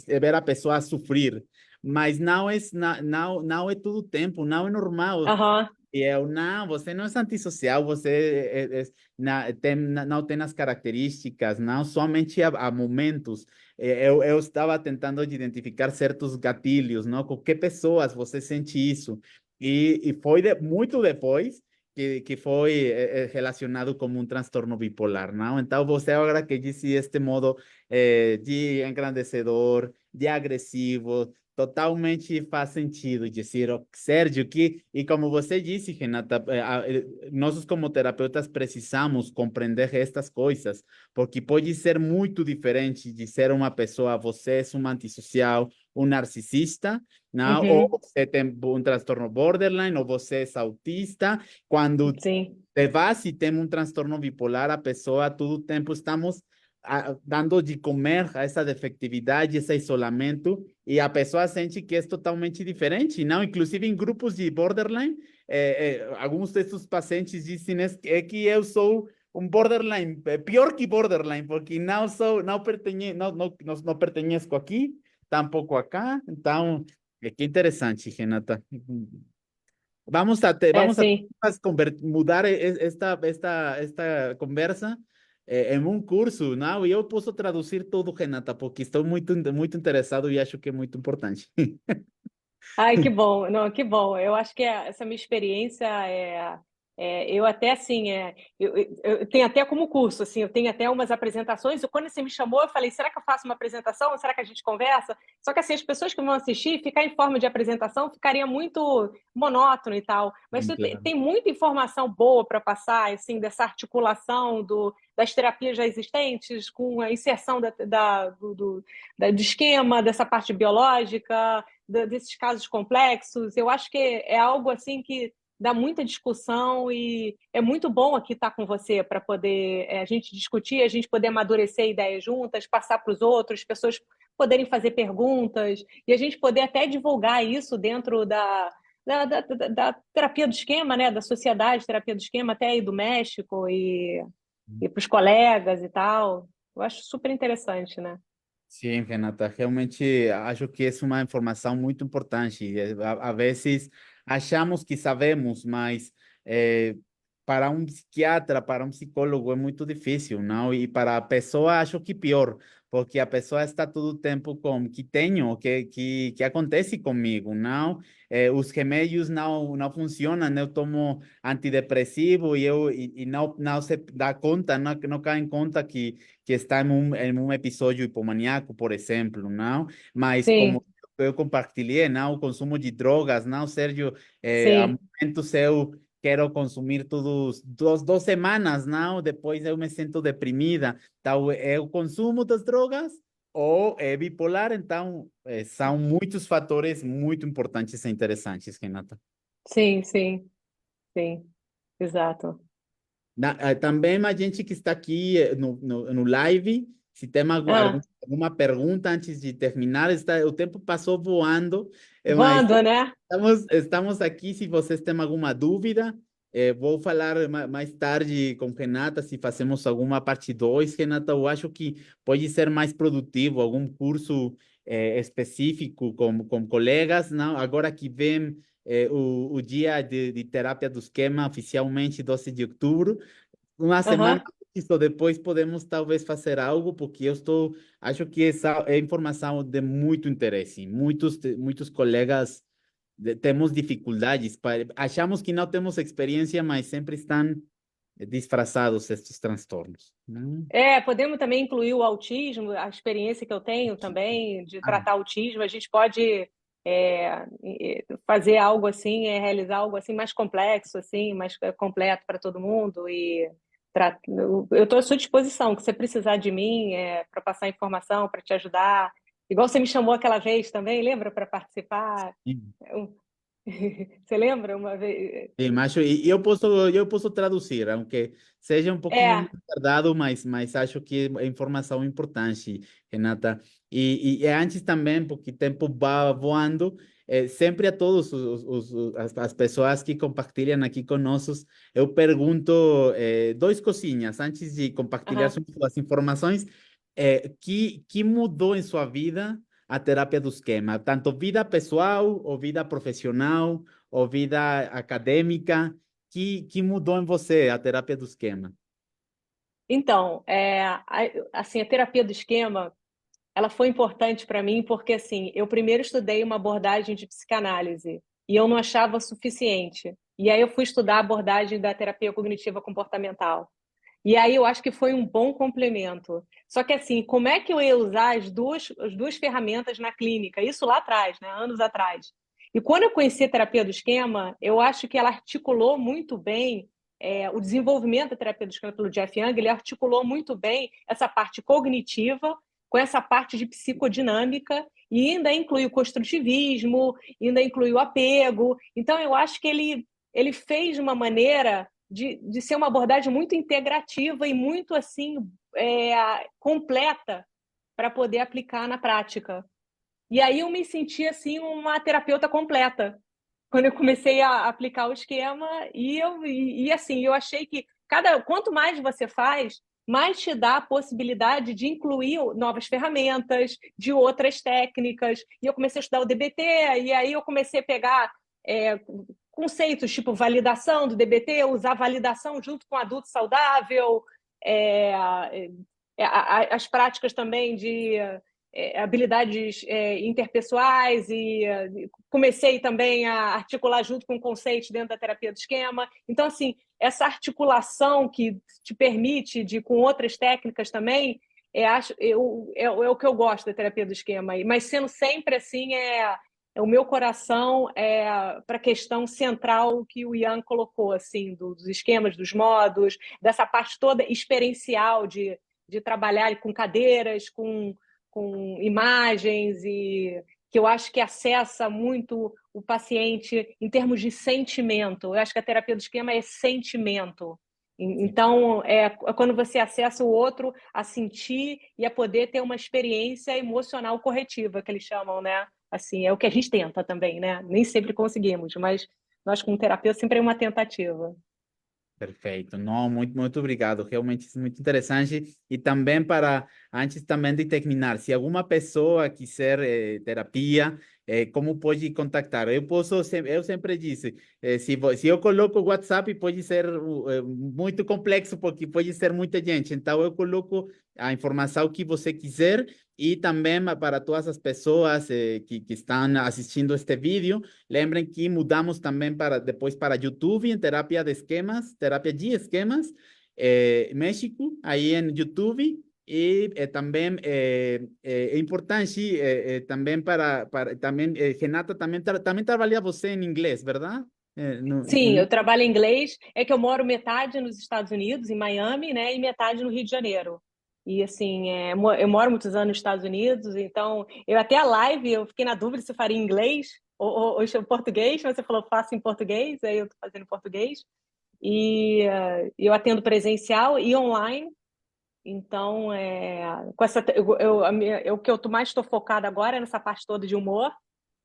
ver a pessoa sofrer, mas não é todo tempo, não é normal. Aham. E eu, não, você não é antissocial, você não tem as características, não, somente há momentos. Eu estava tentando identificar certos gatilhos, não? Com que pessoas você sente isso? E foi muito depois que foi relacionado como um transtorno bipolar, não? Então, você agora que disse este modo de engrandecedor, de agressivo, totalmente faz sentido dizer, Sérgio, e como você disse, Renata, nós como terapeutas precisamos compreender estas coisas, porque pode ser muito diferente de ser uma pessoa, você é um antissocial, um narcisista, não? Ou Uhum. você tem um transtorno borderline, ou você é autista, quando Sim. te vas e tem um transtorno bipolar, a pessoa todo o tempo estamos dando de comer a essa defectividade, esse isolamento, e a pessoa sente que é totalmente diferente, não? Inclusive em grupos de borderline, alguns desses pacientes dizem que eu sou um borderline, pior que borderline, porque não pertenço aqui, tampouco acá, então, que interessante, Renata. Vamos a Sim. mudar esta conversa em um curso, não? E eu posso traduzir tudo, Renata, porque estou muito interessado e acho que é muito importante. Ai, que bom, não, que bom. Eu acho que essa minha experiência eu até assim, eu tenho até como curso, assim, eu tenho até umas apresentações, e quando você me chamou, eu falei, será que eu faço uma apresentação? Ou será que a gente conversa? Só que assim, as pessoas que vão assistir, ficar em forma de apresentação ficaria muito monótono e tal. Mas Claro. tem muita informação boa para passar, assim, dessa articulação das terapias já existentes com a inserção do esquema, dessa parte biológica desses casos complexos. Eu acho que é algo assim que dá muita discussão e é muito bom aqui estar com você para poder a gente discutir, a gente poder amadurecer ideias juntas, passar para os outros, pessoas poderem fazer perguntas e a gente poder até divulgar isso dentro da terapia do esquema, né? Da sociedade terapia do esquema, até aí do México e para os colegas e tal. Eu acho super interessante, né? Sim, Renata, realmente acho que é uma informação muito importante. A vezes achamos que sabemos, mas para um psiquiatra, para um psicólogo é muito difícil, não? E para a pessoa acho que pior, porque a pessoa está todo o tempo com que tenho, que acontece comigo, não? Os remédios não funcionam, eu tomo antidepressivo e não se dá conta, não cai em conta que está em um episódio hipomaníaco, por exemplo, não? Mas como Sim, eu compartilhei, não? O consumo de drogas, não, Sérgio? A sim. momentos eu quero consumir todos 2 semanas, não? Depois eu me sinto deprimida. Então, é o consumo das drogas ou é bipolar, então são muitos fatores muito importantes e interessantes, Renata. Sim, sim, sim, exato. Também a gente que está aqui no live, se tem Ah, alguma pergunta antes de terminar, o tempo passou voando, mas Wanda, né? estamos aqui. Se vocês têm alguma dúvida, vou falar mais tarde com Renata se fazemos alguma parte 2. Renata, eu acho que pode ser mais produtivo, algum curso específico com colegas, não? Agora que vem o dia de terapia do esquema, oficialmente 12 de outubro, uma semana Aham. antes ou depois podemos talvez fazer algo, porque acho que essa é informação de muito interesse. Muitos colegas temos dificuldades, achamos que não temos experiência, mas sempre estão disfarçados estes transtornos. Né? Podemos também incluir o autismo, a experiência que eu tenho também de tratar autismo. A gente pode fazer algo assim, realizar algo assim mais complexo, assim, mais completo para todo mundo. Eu estou à sua disposição, que você precisar de mim para passar informação, para te ajudar. Igual você me chamou aquela vez também, lembra, para participar? Um- Você lembra uma vez? Sim, macho, e eu posso traduzir, aunque seja um pouquinho É, mais tardado, mas acho que é informação importante, Renata. E antes também, porque o tempo vai voando, sempre a todos as pessoas que compartilham aqui conosco, eu pergunto 2 coisinhas antes de compartilhar aham. suas informações. Que mudou em sua vida a terapia do esquema? Tanto vida pessoal ou vida profissional? Ou vida acadêmica, que mudou em você a terapia do esquema? Então, assim, a terapia do esquema, ela foi importante para mim porque, assim, eu primeiro estudei uma abordagem de psicanálise e eu não achava suficiente. E aí eu fui estudar a abordagem da terapia cognitiva comportamental. E aí eu acho que foi um bom complemento. Só que, assim, como é que eu ia usar as duas ferramentas na clínica? Isso lá atrás, né? Anos atrás. E quando eu conheci a terapia do esquema, eu acho que ela articulou muito bem o desenvolvimento da terapia do esquema pelo Jeff Young, ele articulou muito bem essa parte cognitiva com essa parte de psicodinâmica e ainda inclui o construtivismo, ainda inclui o apego. Então, eu acho que ele fez de uma maneira de ser uma abordagem muito integrativa e muito assim completa para poder aplicar na prática. E aí eu me senti assim uma terapeuta completa quando eu comecei a aplicar o esquema assim eu achei que quanto mais você faz, mais te dá a possibilidade de incluir novas ferramentas, de outras técnicas. E eu comecei a estudar o DBT, e aí eu comecei a pegar é, conceitos tipo validação do DBT, usar validação junto com adulto saudável, as práticas também de habilidades interpessoais comecei também a articular junto com o conceito dentro da terapia do esquema. Então, assim, essa articulação que te permite com outras técnicas também é o que eu gosto da terapia do esquema. Mas sendo sempre assim, o meu coração para a questão central que o Ian colocou, assim, dos esquemas, dos modos, dessa parte toda experiencial de trabalhar com cadeiras, com imagens, e que eu acho que acessa muito o paciente em termos de sentimento. Eu acho que a terapia do esquema é sentimento. Então, quando você acessa o outro a sentir e a poder ter uma experiência emocional corretiva, que eles chamam, né? Assim, é o que a gente tenta também, né? Nem sempre conseguimos, mas nós, como terapeuta, sempre é uma tentativa. Perfeito, não, muito obrigado, realmente é muito interessante. E também antes também de terminar, se alguma pessoa quiser terapia, como pode contactar? Eu sempre disse, se eu coloco o WhatsApp, pode ser muito complexo, porque pode ser muita gente, então eu coloco a informação que você quiser. E também para todas as pessoas que estão assistindo este vídeo, lembrem que mudamos também depois para YouTube em terapia de esquemas, México, aí em YouTube. E também é importante também também Renata também trabalha você em inglês, verdade? Sim, eu trabalho em inglês. É que eu moro metade nos Estados Unidos, em Miami, né, e metade no Rio de Janeiro. E assim, eu moro muitos anos nos Estados Unidos, então eu até a live eu fiquei na dúvida se eu faria em inglês ou em português, mas você falou faço em português, aí eu estou fazendo em português. E eu atendo presencial e online. Então, o que eu mais estou focada agora é nessa parte toda de humor,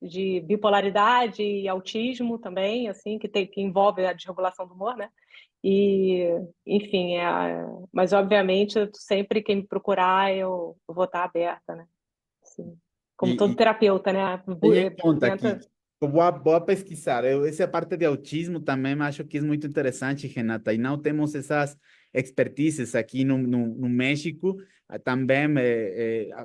de bipolaridade e autismo também, assim, que envolve a desregulação do humor, né? E, enfim, mas obviamente sempre quem me procurar eu vou estar aberta, né? Assim, como todo E, terapeuta, né? tenha em conta que Tenta. eu vou pesquisar. Essa parte de autismo também acho que é muito interessante, Renata, e não temos essas expertises aqui no México. Também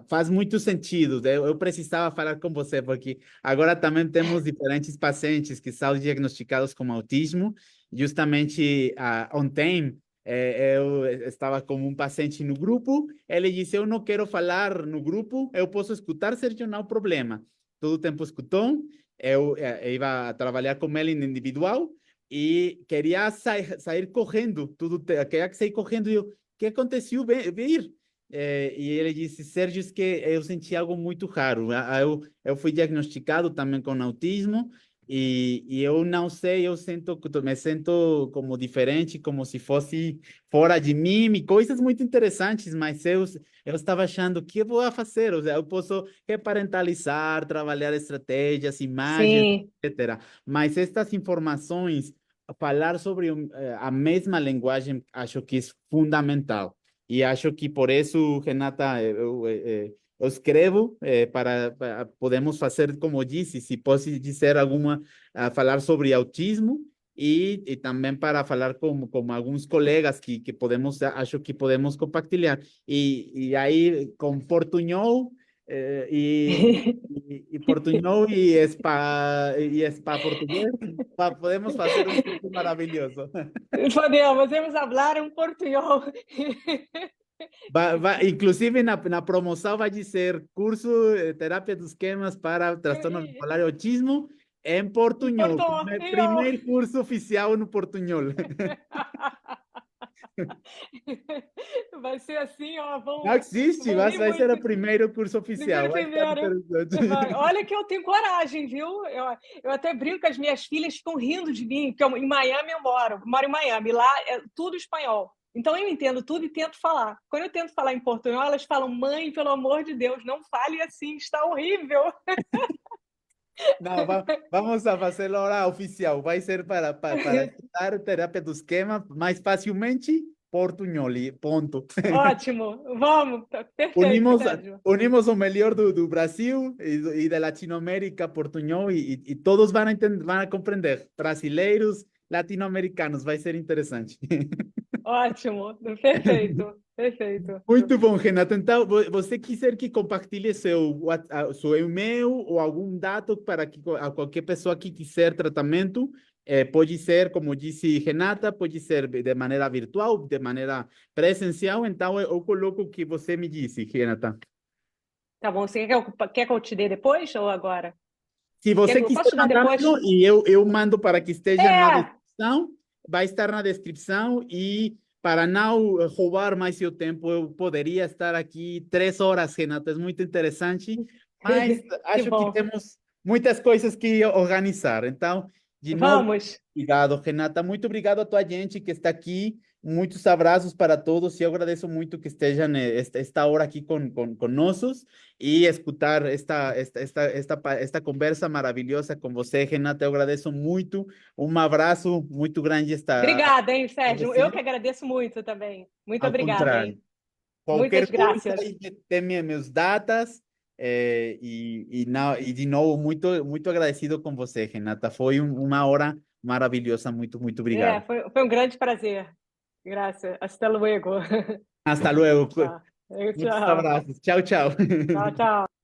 faz muito sentido. Eu precisava falar com você, porque agora também temos diferentes pacientes que são diagnosticados com autismo. Justamente ontem, eu estava com um paciente no grupo, ele disse, eu não quero falar no grupo, eu posso escutar, Sérgio, não há problema. Todo o tempo escutou, eu ia trabalhar com ele no individual e queria sair correndo, queria sair correndo, e eu, o que aconteceu? Vir. E ele disse, Sérgio, que eu senti algo muito raro. Eu fui diagnosticado também com autismo, e eu não sei, me sinto como diferente, como se fosse fora de mim, e coisas muito interessantes, mas eu estava achando, o que eu vou fazer? Ou seja, eu posso reparentalizar, trabalhar estratégias, imagens, Sim. etc. Mas estas informações, falar sobre a mesma linguagem, acho que é fundamental. E acho que por isso, Renata, eu escrevo podemos fazer, como disse, se posso dizer alguma, falar sobre autismo e também para falar com alguns colegas que podemos, acho que podemos compartilhar. E aí, com portunhol e portunhol e spa português, podemos fazer um curso maravilhoso. Podemos falar um portunhol. Inclusive, na promoção vai dizer curso terapia dos esquemas para transtorno bipolar e autismo em Em portunhol. portunhol. Primeiro curso oficial no portunhol. Vai ser assim, ó, Não existe, vão rir vai ser muito. o primeiro curso oficial. Vai ficar Primeiro, interessante. olha que eu tenho coragem, viu? Eu até brinco, as minhas filhas ficam rindo de mim, porque em Miami eu moro em Miami, lá é tudo espanhol. Então eu entendo tudo e tento falar. Quando eu tento falar em portunhol, elas falam, mãe, pelo amor de Deus, não fale assim, está horrível. Não, vamos a hacerlo ahora oficial. Vai ser para estudar terapia do esquema mais facilmente portunhol, e ponto. Ótimo, vamos, perfeito, Unimos, Sérgio. unimos o melhor do Brasil e de Latinoamérica, portunhol, e todos van a compreender. Brasileiros, latino-americanos, vai ser interessante. Ótimo, perfeito, perfeito. Muito bom, Renata. Então, você quiser que compartilhe seu e-mail ou algum dado para que a qualquer pessoa que quiser tratamento, pode ser, como disse Renata, pode ser de maneira virtual, de maneira presencial. Então, eu coloco o que você me disse, Renata. Tá bom, você quer que eu te dê depois ou agora? Se você Eu quiser posso te dar depois? mandar-me, e eu mando para que esteja na É, descrição, vai estar na descrição, e para não roubar mais seu tempo, eu poderia estar aqui 3 horas, Renata, é muito interessante, mas que acho que bom. temos muitas coisas que organizar. Então, de novo, Vamos. obrigado, Renata, muito obrigado a tua gente que está aqui, muitos abraços para todos, e eu agradeço muito que estejam esta hora aqui conosco e escutar esta conversa maravilhosa com você, Renata. Eu agradeço muito. Um abraço muito grande Obrigada, hein, a Sérgio. Eu que você. agradeço muito também. Muito Ao obrigada, hein? contrário, Muitas qualquer coisa, graças. aí tem meus datas. E de novo, muito agradecido com você, Renata. Foi uma hora maravilhosa. Muito É, obrigado. foi um grande prazer. Graças. Hasta luego. Hasta luego. Tá. Muitos Tchau. abraços. Tchau, tchau. Tchau, tchau.